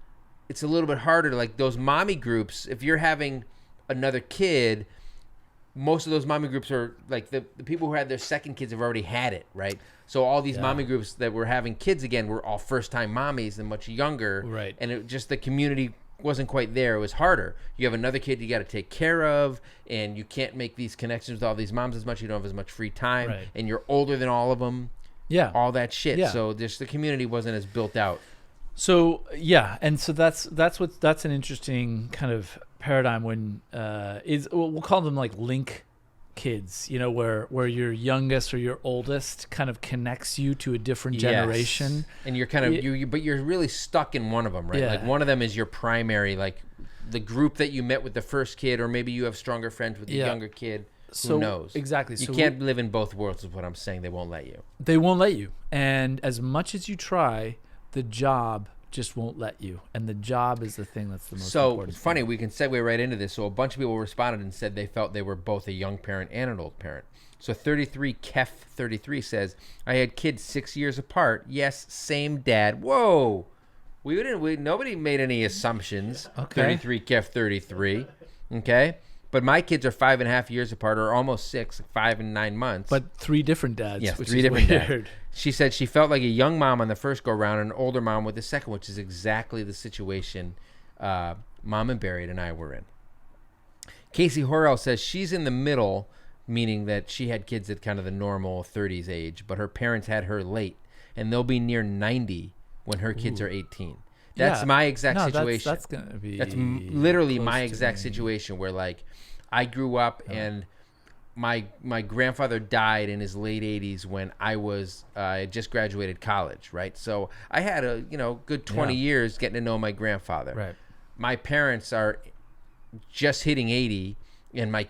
it's a little bit harder to like those mommy groups. If you're having another kid, most of those mommy groups are like the people who had their second kids have already had it, right? So all these mommy groups that were having kids again were all first-time mommies and much younger, right? And it just the community wasn't quite there. It was harder. You have another kid you got to take care of, and you can't make these connections with all these moms as much. You don't have as much free time, right. And you're older than all of them. Yeah, all that shit. Yeah. So just the community wasn't as built out. So yeah, and so that's an interesting kind of paradigm when we'll call them like link kids, you know, where your youngest or your oldest kind of connects you to a different generation. Yes. And you're kind of but you're really stuck in one of them, right? Yeah. Like one of them is your primary, like the group that you met with the first kid, or maybe you have stronger friends with the younger kid. Who knows? Exactly. You can't live in both worlds is what I'm saying. They won't let you. They won't let you. And as much as you try, the job just won't let you, and the job is the thing that's the most important. So it's funny, we can segue right into this. So a bunch of people responded and said they felt they were both a young parent and an old parent. So 33 Kef 33 says, I had kids 6 years apart. Yes, same dad. Whoa, nobody made any assumptions. Okay. 33 Kef 33. Okay. But my kids are 5.5 years apart, or almost 6, 5 and 9 months. But 3 different dads. Yes, which 3 is different weird. dads. She said she felt like a young mom on the first go round and an older mom with the second, which is exactly the situation Mom and Barry and I were in. Casey Horrell says she's in the middle, meaning that she had kids at kind of the normal 30s age, but her parents had her late, and they'll be near 90 when her kids are 18. That's my exact situation. That's gonna be. That's literally my exact situation where like I grew up and my grandfather died in his late 80s when I had just graduated college, right? So I had a good 20 years getting to know my grandfather. Right. My parents are just hitting 80, and my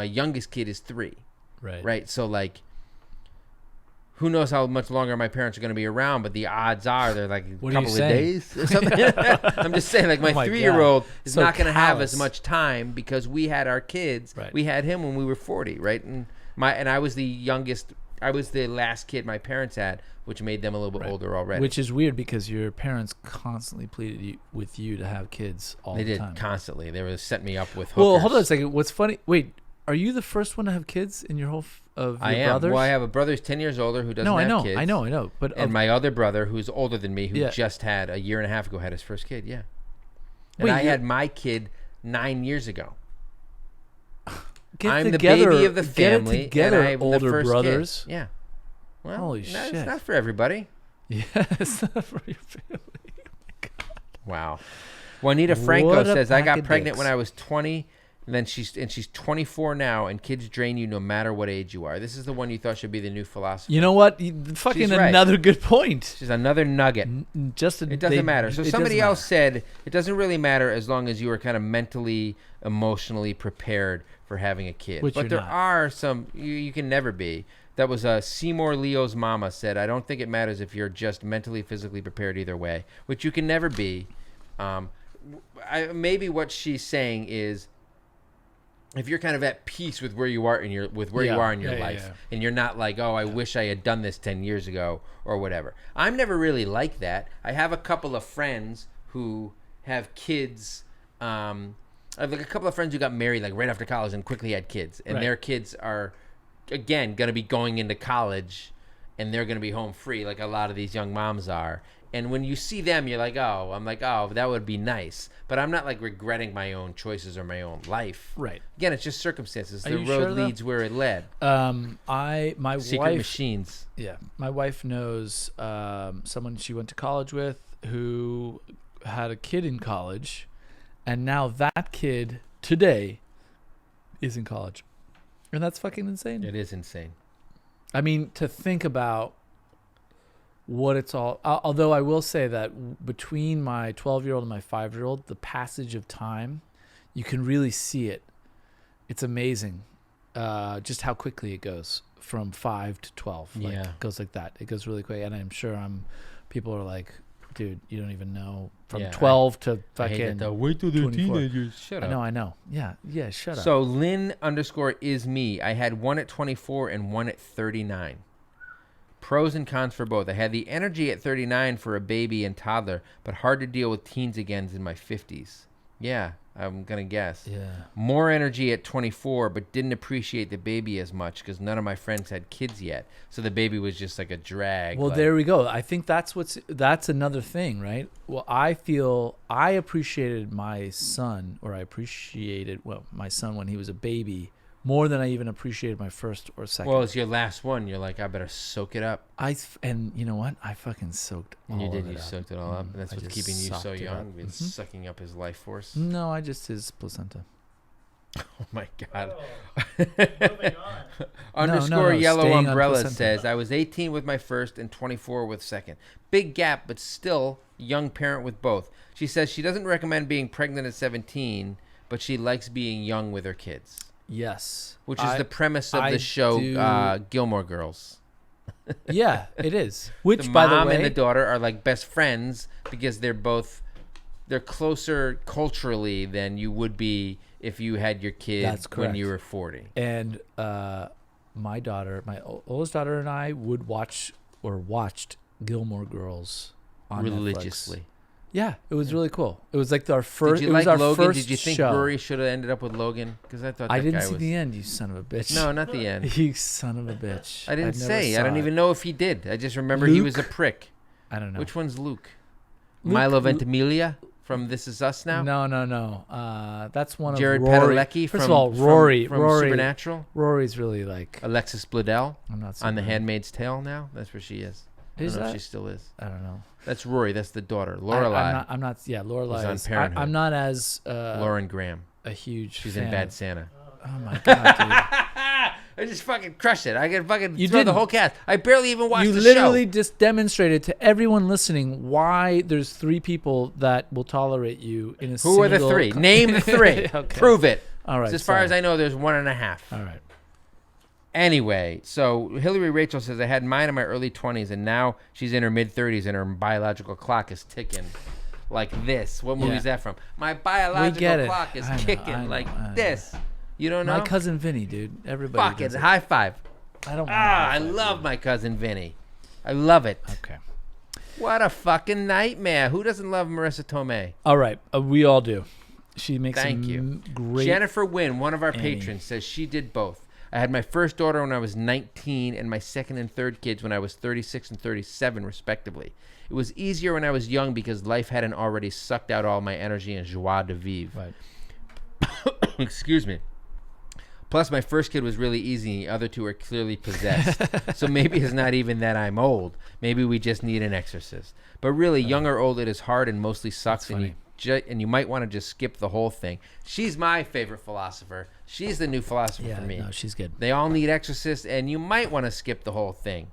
youngest kid is 3. Right. Right. So like, who knows how much longer my parents are going to be around, but the odds are they're like a couple of days or something. I'm just saying, like my 3-year-old is not going to have as much time because we had our kids. Right. We had him when we were 40, right? And I was the youngest. I was the last kid my parents had, which made them a little bit older already. Which is weird because your parents constantly pleaded with you to have kids all the time. They did constantly. They were set me up with hookers. Well, hold on a second. What's funny? Wait, are you the first one to have kids in your whole of your brothers? Well, I have a brother who's 10 years older who doesn't have kids. I know. And my other brother who's older than me, who just had a year and a half ago, had his first kid. Yeah. And I had my kid 9 years ago. I'm the baby of the family, and I have older the first brothers. Kid. Yeah. Well, holy shit! It's not for everybody. Yeah, it's not for your family. Oh my God. Wow. Juanita Franco says, I got pregnant when I was 20. And then she's 24 now, and kids drain you no matter what age you are. This is the one you thought should be the new philosophy. You know what? Fucking another good point. She's another nugget. It doesn't matter. So somebody else said it doesn't really matter as long as you are kind of mentally, emotionally prepared for having a kid. But there are some you can never be. That was Seymour Leo's mama said, I don't think it matters if you're just mentally, physically prepared either way, which you can never be. Maybe what she's saying is, if you're kind of at peace with where you are in your life, and you're not like, oh, I wish I had done this 10 years ago or whatever. I'm never really like that. I have a couple of friends who have kids. I have like a couple of friends who got married like right after college and quickly had kids, and their kids are again going to be going into college, and they're going to be home free like a lot of these young moms are. And when you see them, you're like, I'm like, that would be nice. But I'm not like regretting my own choices or my own life. Right. Again, it's just circumstances. The road leads where it led. My Secret wife, machines. Yeah. My wife knows someone she went to college with who had a kid in college. And now that kid today is in college. And that's fucking insane. It is insane. I mean, to think about what it's all. Although I will say that between my 12-year-old and my 5-year-old, the passage of time, you can really see it. It's amazing, just how quickly it goes from 5 to 12. Like, Yeah. it goes like that. It goes really quick, and I'm sure people are like, dude, you don't even know from 12 to I hate fucking. that, though. Wait till they're 24. teenagers. Shut up. I know. Yeah, shut up. So Lynn _ is me. I had one at 24 and one at 39. Pros and cons for both. I had the energy at 39 for a baby and toddler, but hard to deal with teens again in my 50s. Yeah, I'm going to guess. Yeah. More energy at 24, but didn't appreciate the baby as much because none of my friends had kids yet. So the baby was just like a drag. Well, like, there we go. I think that's another thing, right? Well, I feel I appreciated my son, my son when he was a baby, more than I even appreciated my first or second. Well, it's your last one. You're like, I better soak it up. And you know what? I fucking soaked all And you of did. it You up. soaked it all up. And that's I what's just keeping you so sucked it young. up. Been Mhm. sucking up his life force. No, I just his placenta. Oh, my God. Oh, moving on. Underscore yellow staying on umbrella placenta. says, I was 18 with my first and 24 with second. Big gap, but still young parent with both. She says she doesn't recommend being pregnant at 17, but she likes being young with her kids, Yes. which is the premise of I the show do- Gilmore Girls. Yeah, it is. Which, The by the mom way, and the daughter are like best friends because they're closer culturally than you would be if you had your kid That's when you correct. were 40. and my oldest daughter and I would watched Gilmore Girls on Religiously. Netflix. Yeah, it was really cool. It was like our first. Did you it was like our Logan? first Did you think show. Rory should have ended up with Logan? Because I thought that I didn't guy see was... the end. You son of a bitch. No, not the end. You son of a bitch. I didn't never say. I saw don't it. even know if he did. I just remember he was a Luke? prick. I don't know. Which one's Luke? Luke- Milo Ventimiglia from This Is Us now? No. That's one Jared of Rory. Padalecki First from, of all, Rory. from Rory. Supernatural? Rory's really like. Alexis Bledel I'm not. on The super- Handmaid's Tale now? That's where she is. I Is don't know if that? she still is. I don't know. That's Rory. That's the daughter. Lorelai. I'm not. Yeah, Lorelai. was on is- Parenthood. I'm not as Lauren Graham. a huge. She's fan in Bad of- Santa. Oh my god, I just fucking crushed it. I can fucking You throw the didn't. whole cast. I barely even watched dude! You the literally show. just demonstrated to everyone listening why there's 3 people that will tolerate you in a Who are the single 3? Name the 3. Okay. Prove it. All right. As far as I know, there's 1.5. All right. Anyway, so Hillary Rachel says, I had mine in my early 20s, and now she's in her mid-30s, and her biological clock is ticking like this. What movie Yeah. is that from? My get biological it. clock is I know, kicking I know, like I know. this. You don't know? My cousin Vinny, dude. Everybody. Fuck it. does it. High five. I don't. I love my cousin Vinny. I love it. Okay. What a fucking nightmare. Who doesn't love Marissa Tomei? All right. We all do. She makes Thank some you. great. Jennifer Wynn, one of our Annie. patrons, says she did both. I had my first daughter when I was 19 and my second and third kids when I was 36 and 37, respectively. It was easier when I was young because life hadn't already sucked out all my energy and joie de vivre. Right. Excuse me. Plus, my first kid was really easy and the other 2 are clearly possessed. So maybe it's not even that I'm old. Maybe we just need an exorcist. But really, young or old, it is hard and mostly sucks, and you might want to just skip the whole thing. She's my favorite philosopher. She's the new philosopher Yeah. for me. No, she's good. They all need exorcists, and you might want to skip the whole thing.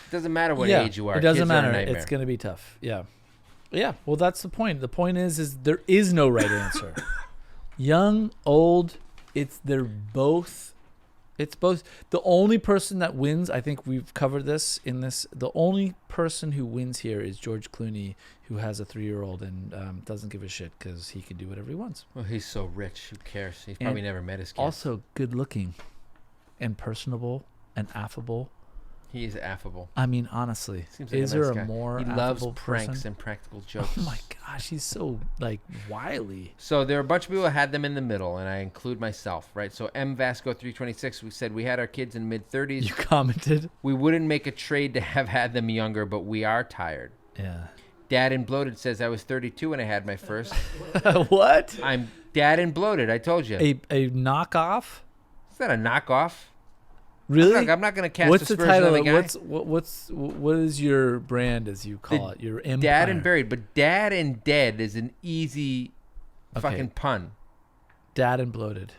Doesn't matter what age you are. It doesn't Kids are a matter. nightmare. It's gonna be tough. Yeah. Yeah. Well, that's the point. The point is there is no right answer. Young, old, they're both. It's both. The only person that wins, I think we've covered this in this. The only person who wins here is George Clooney, who has a 3-year-old and doesn't give a shit because he can do whatever he wants. Well, he's so rich. Who cares? He's probably And never met his kid. Also, good looking, and personable, and affable. He is affable. I mean, honestly, Seems like is a nice there guy. a more He loves affable pranks person? and practical jokes. Oh my gosh, he's so like wily. So there are a bunch of people that had them in the middle, and I include myself, right? So M Vasco 326, we said we had our kids in mid-30s. You commented. We wouldn't make a trade to have had them younger, but we are tired. Yeah. Dad and Bloated says I was 32 when I had my first. What? I'm Dad and Bloated. I told you. A knockoff? Is that a knockoff? Really? I'm not going to cast What's the aspersions title? on the guy. What is your brand, as you call it? Your empire. Dad and Buried, but Dad and Dead is an easy fucking pun. Dad and Bloated.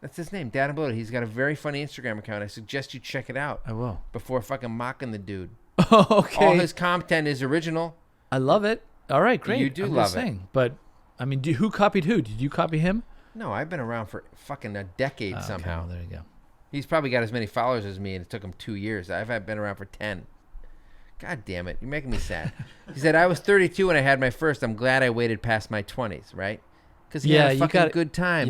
That's his name, Dad and Bloated. He's got a very funny Instagram account. I suggest you check it out I will. before fucking mocking the dude. Okay. All his content is original. I love it. All right, great. You do I'm love just it. saying. But, I mean, who copied who? Did you copy him? No, I've been around for fucking a decade Okay, somehow. well, there you go. He's probably got as many followers as me, and it took him 2 years. I've been around for 10. God damn it. You're making me sad. He said, I was 32 when I had my first. I'm glad I waited past my 20s, right? Because he had a fucking good time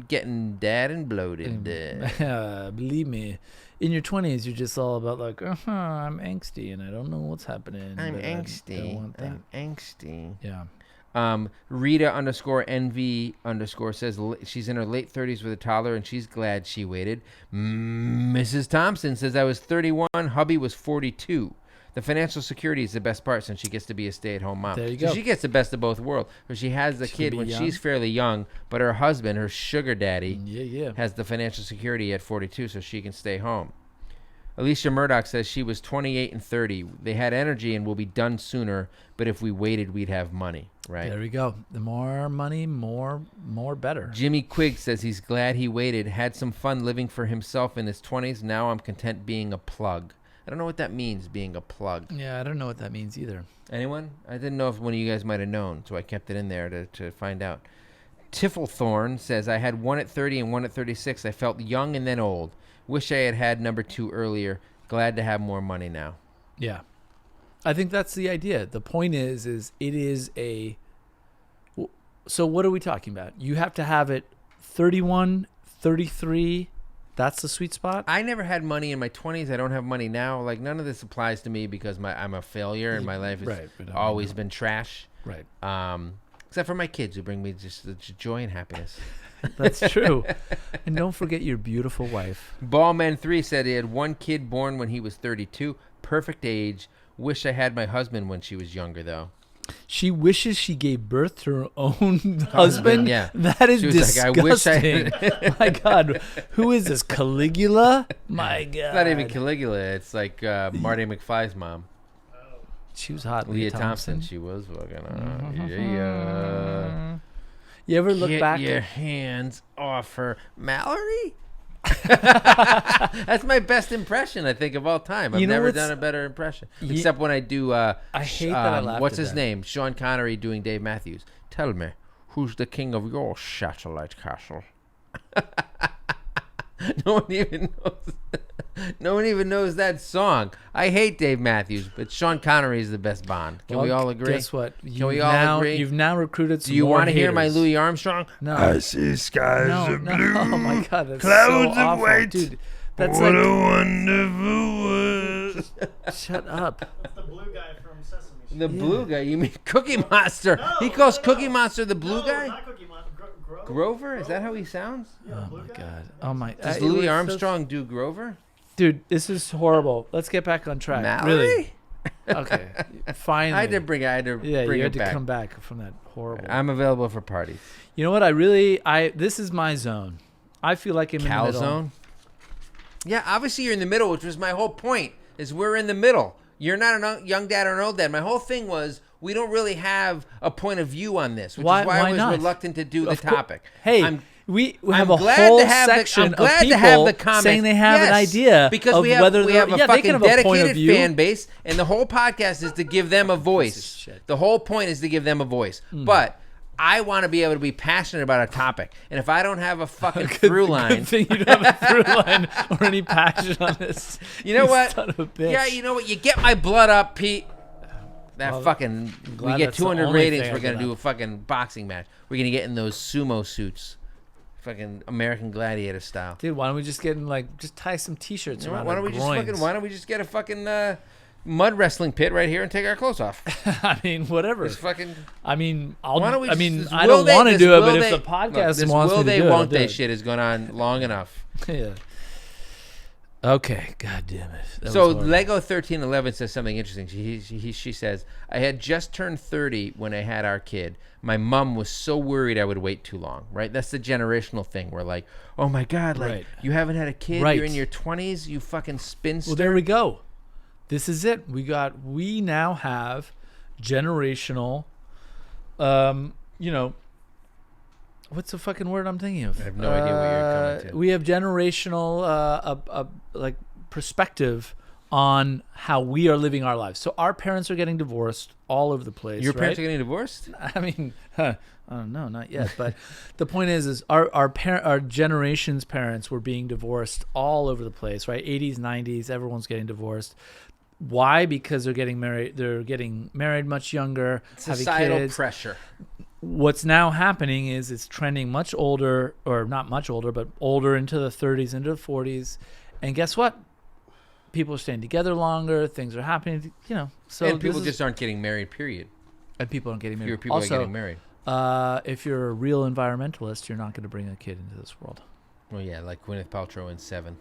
getting dad and bloated. Believe me, in your 20s, you're just all about like, I'm angsty and I don't know what's happening. I'm but angsty. I don't want that. I'm angsty. Yeah. Rita_NV_ says she's in her late 30s with a toddler and she's glad she waited. Mrs. Thompson says I was 31, hubby was 42. The financial security is the best part since she gets to be a stay-at-home mom. There you so go. She gets the best of both worlds. Because she has the kid when she's fairly young, but her husband, her sugar daddy, has the financial security at 42 so she can stay home. Alicia Murdoch says she was 28 and 30. They had energy and will be done sooner, but if we waited, we'd have money, right? There we go. The more money, more better. Jimmy Quigg says he's glad he waited, had some fun living for himself in his 20s. Now I'm content being a plug. I don't know what that means, being a plug. Yeah, I don't know what that means either. Anyone? I didn't know if one of you guys might have known, so I kept it in there to find out. Tifflethorn says, I had one at 30 and one at 36. I felt young and then old. Wish I had number 2 earlier. Glad to have more money now. Yeah. I think that's the idea. The point is it is a... So what are we talking about? You have to have it 31, 33... That's the sweet spot? I never had money in my 20s. I don't have money now. Like, none of this applies to me because I'm a failure and my life has always been trash. Right. Except for my kids who bring me just the joy and happiness. That's true. And don't forget your beautiful wife. Ballman3 said he had one kid born when he was 32. Perfect age. Wish I had my husband when she was younger, though. She wishes she gave birth to her own husband. Yeah, that is disgusting. Like, I wish My God, who is this? Caligula? My God, it's not even Caligula. It's like Marty McFly's mom. She was hot. Leah Thompson. She was fucking. Yeah. You ever look back? Get your hands off her, Mallory. That's my best impression, I think, of all time. I've never done a better impression, except when I do. I hate that I laughed what's at his that. name? Sean Connery doing Dave Matthews. Tell me, who's the king of your satellite castle? No one even knows. No one even knows that song. I hate Dave Matthews, but Sean Connery is the best Bond. Can we all agree? Guess what? Can we all agree? You've now recruited some Do you more want to hear my haters. Louis Armstrong? No. I see skies of blue. Oh my God, that's clouds so of awful. white. Dude, that's what like, a wonderful world. shut up. That's the blue guy from Sesame Street. The blue guy? You mean Cookie Monster? No, He calls no. Cookie Monster the blue No, guy? not Cookie Monster. Grover? Is that how he sounds? Yeah, Oh blue my guy. God. Oh my. Does it Louis was so- Armstrong do Grover? Dude, this is horrible. Let's get back on track. Mallory? Really? Okay. Finally. I had to bring yeah, it you had to back. come back from that horrible. I'm available for parties. You know what? This is my zone. I feel like I'm in the middle. Calzone? Yeah, obviously you're in the middle, which was my whole point, is we're in the middle. You're not a young dad or an old dad. My whole thing was we don't really have a point of view on this, which is why I was not? reluctant to do the Of cour- topic. Hey, we have I'm a glad whole to have section I'm glad of to have people the comments. saying they have an Yes, idea because of we have whether we they're- have a yeah, they can fucking have a point of dedicated view. fan base, and the whole podcast is to give them a voice. shit. The whole point is to give them a voice. But I want to be able to be passionate about a topic, and if I don't have a fucking through line, Good thing you don't have a through line or any passion on this. you know what? Son of a bitch. Yeah, you know what? You get my blood up, Pete. That Well, fucking we glad get that's the 200 only ratings. thing I We're gonna get do up. a fucking boxing match. We're gonna get in those sumo suits, fucking American Gladiator style. Dude, why don't we just get in just tie some t-shirts You know what? around Why our don't we groins? why don't we just get a fucking mud wrestling pit right here and take our clothes off? I mean, whatever. Just fucking. I mean, Why don't we I mean, just- I will don't they- want to this do it, will but if they- the podcast look, this wants will me to they do it, I'll won't do they it. shit has gone on long enough. Yeah. Okay. God damn it. That So was horrible. Lego 1311 says something interesting. She says, I had just turned 30 when I had our kid. My mom was so worried I would wait too long, right? That's the generational thing. We're like, oh my God, like Right. you haven't had a kid. Right. You're in your 20s, you fucking spinster. Well, there we go. This is it. We now have generational, what's the fucking word I'm thinking of? I have no idea what you're coming to. We have generational, like perspective on how we are living our lives. So our parents are getting divorced all over the place. Your parents right? are getting divorced? I mean, no, not yet. But the point is our generation's parents were being divorced all over the place, right? 80s, 90s, everyone's getting divorced. Why? Because they're getting married. They're getting married much younger, Societal having kids. pressure. What's now happening is it's trending much older, or not much older, but older into the 30s, into the 40s. And guess what? People are staying together longer. Things are happening, So and people just aren't getting married, period. And people aren't getting married. Fewer people also, are getting married. If you're a real environmentalist, you're not going to bring a kid into this world. Well, yeah, like Gwyneth Paltrow in Seven.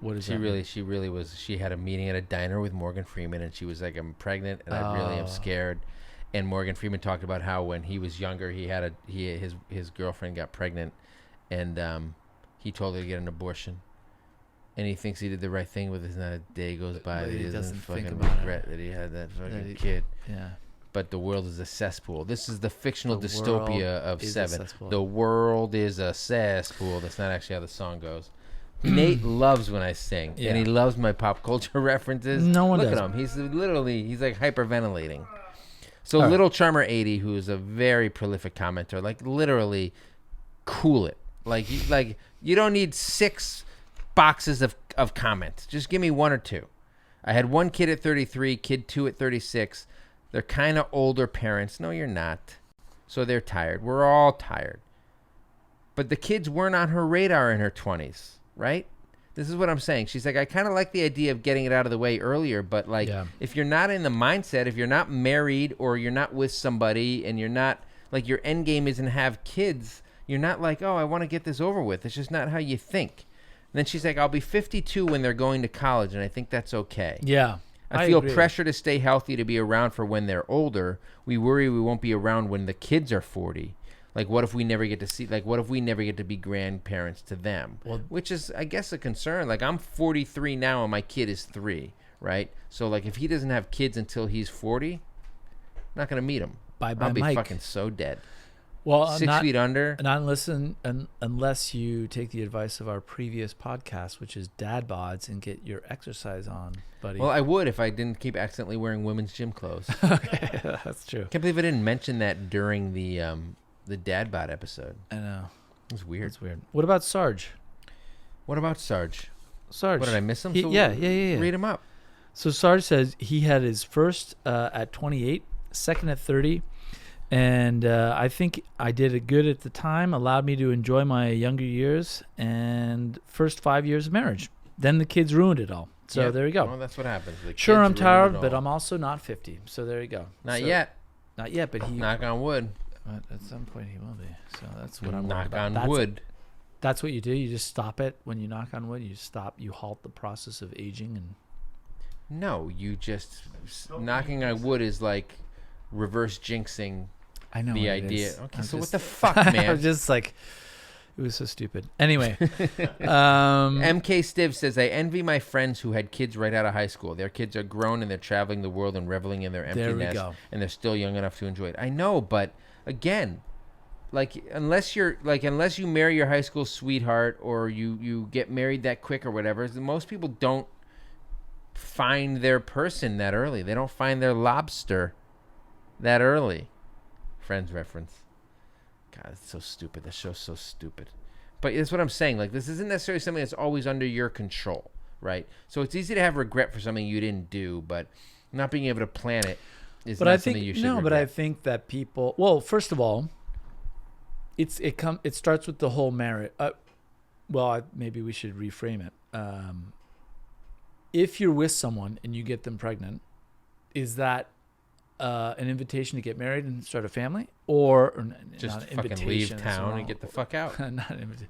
What is She really was. She had a meeting at a diner with Morgan Freeman, and she was like, "I'm pregnant, and I really am scared." And Morgan Freeman talked about how when he was younger, his girlfriend got pregnant, and he told her to get an abortion, and he thinks he did the right thing, but there's not a day goes by that he doesn't fucking regret that he had that fucking kid. Yeah. But the world is a cesspool. This is the fictional The dystopia world of is a Seven. cesspool. The world is a cesspool. That's not actually how the song goes. Nate loves when I sing, and he loves my pop culture references. No one Look does. at him. He's like hyperventilating. So All right. Little Charmer 80, who is a very prolific commenter, like literally cool it. Like you don't need 6 boxes of comments. Just give me 1 or 2. I had 1 kid at 33, kid 2 at 36. They're kind of older parents. No, you're not. So they're tired. We're all tired. But the kids weren't on her radar in her 20s, right? This is what I'm saying. She's like, I kind of like the idea of getting it out of the way earlier, but like, if you're not in the mindset, if you're not married or you're not with somebody and you're not, like, your end game isn't have kids, you're not like, oh, I want to get this over with. It's just not how you think. And then she's like, I'll be 52 when they're going to college, and I think that's okay. Yeah. I feel agree. pressure to stay healthy to be around for when they're older. We worry we won't be around when the kids are 40. Like, what if we never get to see, like, what if we never get to be grandparents to them? Well, which is, I guess, a concern. Like, I'm 43 now and my kid is 3, right? So, like, if he doesn't have kids until he's 40, I'm not going to meet him. Bye-bye, I'll be Mike. fucking so dead. Well, 6 feet under. Not listen unless you take the advice of our previous podcast, which is dad bods, and get your exercise on, buddy. Well, I would if I didn't keep accidentally wearing women's gym clothes. Okay, that's true. Can't believe I didn't mention that during the dad bod episode. I know. It was weird. It's weird. What about Sarge? What about Sarge? Sarge. What, did I miss him? Yeah. Read him up. So Sarge says he had his first at 28, second at 30, and I think I did it good at the time, allowed me to enjoy my younger years, and first 5 years of marriage. Then the kids ruined it all. So there you go. Well, that's what happens. Sure, I'm tired, but I'm also not 50. So there you go. Not yet. Not yet, but he... Knock on wood. But at some point he will be. So that's what I'm Knock worried about. on wood. That's what you do. You just stop it when you knock on wood. You stop. You halt the process of aging. And no, you just knocking on wood is like reverse jinxing. I know the what it idea. is. Okay, I'm so just, what the fuck, man? I'm just like, it was so stupid. Anyway, MK Stiv says, I envy my friends who had kids right out of high school. Their kids are grown and they're traveling the world and reveling in their empty There we nest, go. and they're still young enough to enjoy it. I know, but again, like unless you marry your high school sweetheart or you get married that quick or whatever, most people don't find their person that early. They don't find their lobster that early. Friends reference. God, it's so stupid. The show's so stupid. But that's what I'm saying. Like, this isn't necessarily something that's always under your control, right? So it's easy to have regret for something you didn't do, but not being able to plan it is not something you should regret. But I think that people. Well, first of all, it starts with the whole marriage. Maybe we should reframe it. If you're with someone and you get them pregnant, is that an invitation to get married and start a family, or just not an fucking invitation, leave town and get the fuck out? Not an invitation.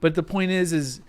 But the point is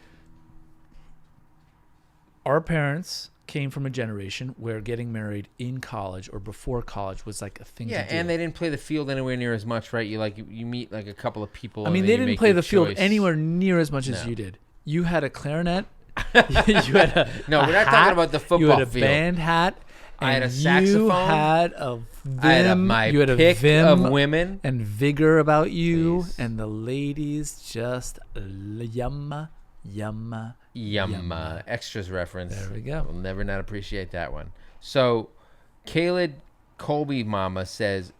our parents came from a generation where getting married in college or before college was like a thing to do. And they didn't play the field anywhere near as much, right? You meet like a couple of people. I mean, they didn't play the field anywhere near as much as you did. You had a clarinet. You had a no, we're not talking about the football field. You had a band hat. I had a saxophone. You had a vim. I had my pick of women and vigor about you, Please. and the ladies just yumma, yumma, Extras reference. There we go. We'll never not appreciate that one. So, Caleb Colby Mama says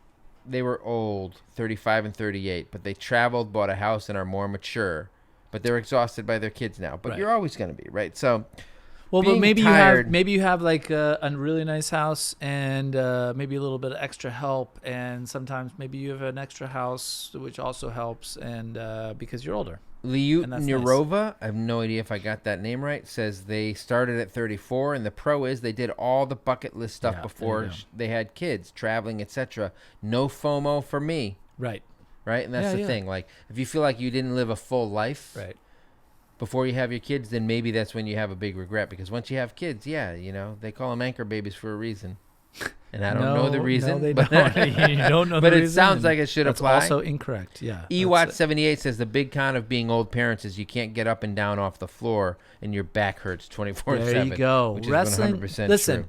they were old, 35 and 38, but they traveled, bought a house, and are more mature. But they're exhausted by their kids now. But Right. you're always going to be, right? So, Well, but being maybe tired- you have like a really nice house and maybe a little bit of extra help, and sometimes maybe you have an extra house which also helps, and because you're older. Liut And that's Nurova, I have no idea if I got that name right, says they started at 34, and the pro is they did all the bucket list stuff Yeah, there before you go. they had kids, traveling, etc. No FOMO for me, Right. right? And that's Yeah, the yeah. thing. Like, if you feel like you didn't live a full life Right. before you have your kids, then maybe that's when you have a big regret. Because once you have kids, yeah, they call them anchor babies for a reason. And I don't know the reason. No, they but don't. You don't know but the it reason, sounds and like it should that's apply. also incorrect. Yeah. EWAT78 says the big con of being old parents is you can't get up and down off the floor and your back hurts 24/7. There you go. Which Wrestling. is 100% Listen, true.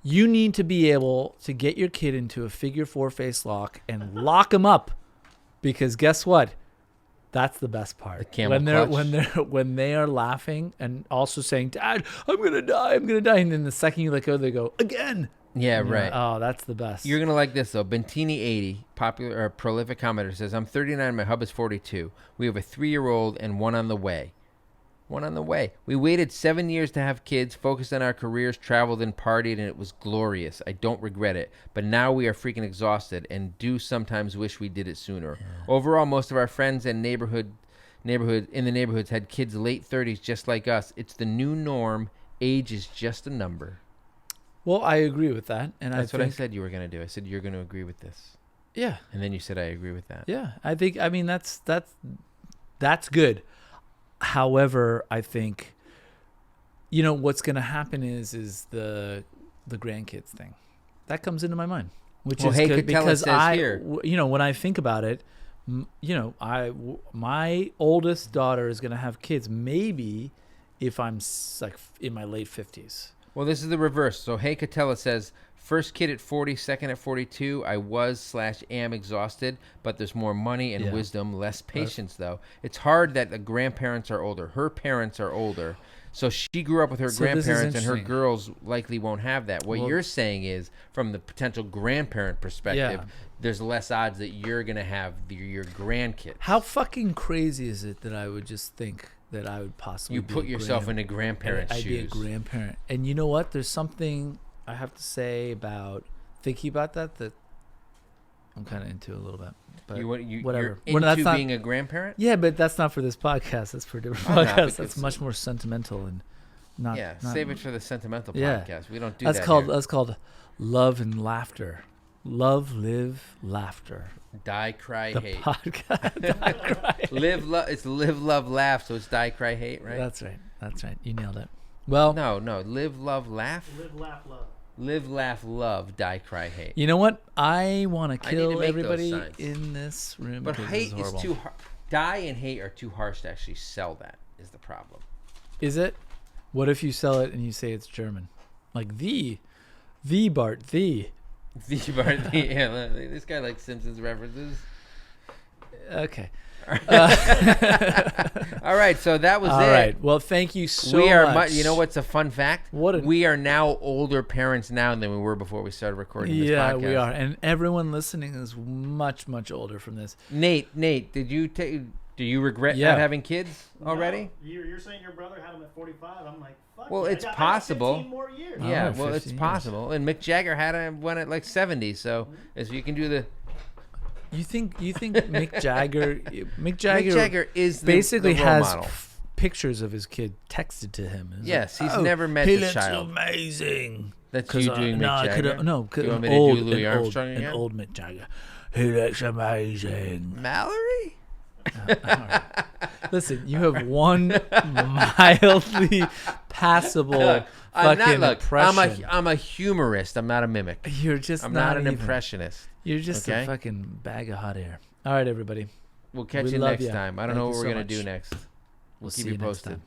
you need to be able to get your kid into a figure 4 face lock and lock him up, because guess what? That's the best part. The camel clutch. When they are laughing and also saying, "Dad, I'm gonna die, and then the second you let go, they go again. Yeah, And you're right. like, oh, that's the best. You're gonna like this though. Bentini80, popular or prolific commenter, says, "I'm 39. My hub is 42. We have a 3-year-old and one on the way. One on the way. We waited 7 years to have kids, focused on our careers, traveled and partied, and it was glorious. I don't regret it. But now we are freaking exhausted and do sometimes wish we did it sooner. Overall, most of our friends and neighborhoods had kids late 30s, just like us. It's the new norm. Age is just a number." Well, I agree with that, and That's I what I think, said you were gonna do. I said you're gonna agree with this. Yeah, And then you said, I agree with that. yeah. I mean, that's good. However, I think, what's going to happen is the grandkids thing that comes into my mind, which Well, is Hey good Catella because says here. when I think about it, my oldest daughter is going to have kids maybe if I'm like in my late 50s. Well, this is the reverse. So, Hey Catella says, first kid at 40, second at 42. I was/am exhausted, but there's more money and Yeah. wisdom, less patience, though. It's hard that the grandparents are older. Her parents are older. So she grew up with her So this is grandparents, and her interesting. girls likely won't have that. What Well- you're saying is, from the potential grandparent perspective, Yeah. there's less odds that you're going to have your grandkids. How fucking crazy is it that I would just think that I would possibly You be put a yourself in a grandparent's I'd be a shoes. grandparent. And you know what? There's something I have to say about thinking about that I'm kind of into a little bit. But whatever. You're That's into not- being a grandparent? Yeah, but that's not for this podcast. That's for a different Oh, no, podcast. because- That's much more sentimental and not. Yeah, not- save it for the sentimental Yeah. podcast. We don't do That's that called here. that's called love and laughter. Love, live, laughter. Die, cry, The hate. podcast. It's live, love, laugh. So it's die, cry, hate, right? That's right. That's right. You nailed it. Well, No. Live, love, laugh. Live, laugh, love. Live, laugh, love. Die, cry, hate. you know what? I want to I need to kill make those everybody signs. in this room. But because hate this is horrible. too hard. Die and hate are too harsh to actually sell. That is the problem. Is it? What if you sell it and you say it's German? Like the Bart, the. Yeah, this guy likes Simpsons references. Okay. All right, so that was All it. right. Well, thank you so We are much. you know what's a fun fact? We are now older parents now than we were before we started recording this podcast. Yeah, we are. And everyone listening is much, much older from this. Nate, did you do you regret Yeah. not having kids already? No, you're saying your brother had him at 45. I'm like, fuck. Well, yeah, it's I got possible. 15 more years. Oh, Yeah, well, it's 15 years. possible. And Mick Jagger had one at like 70, so if you can do the You think Mick Jagger Mick Jagger is basically the role has model. pictures of his kid texted to him. It's Yes, like, he's never met he the looks child. amazing. That's you doing Mick Jagger? No, Do you want me to old, do Louis an Armstrong old, again? an old Mick Jagger. He looks amazing. Mallory? All right. Listen, you have one mildly passable fucking impression. I'm a humorist. I'm not a mimic. You're just I'm not an even. impressionist. You're just okay? a fucking bag of hot air. All right, everybody. We'll catch We you love next ya. time. I don't Thank know you what we're so gonna do much. next. We'll keep see you next posted.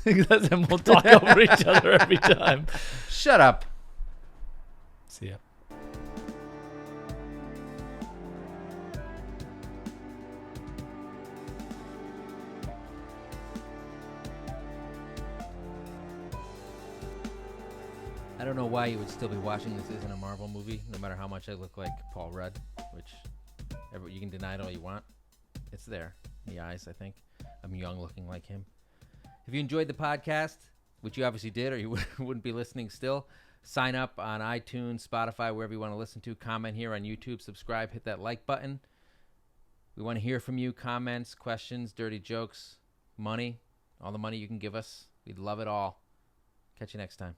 time. And we'll talk over each other every time. Shut up. See ya. don't know why you would still be watching this isn't a Marvel movie, no matter how much I look like Paul Rudd, which you can deny it all you want. It's there in the eyes, I think. I'm young looking like him. If you enjoyed the podcast, which you obviously did or you wouldn't be listening still, sign up on iTunes, Spotify, wherever you want to listen to. Comment here on YouTube. Subscribe. Hit that like button. We want to hear from you. Comments, questions, dirty jokes, money. All the money you can give us. We'd love it all. Catch you next time.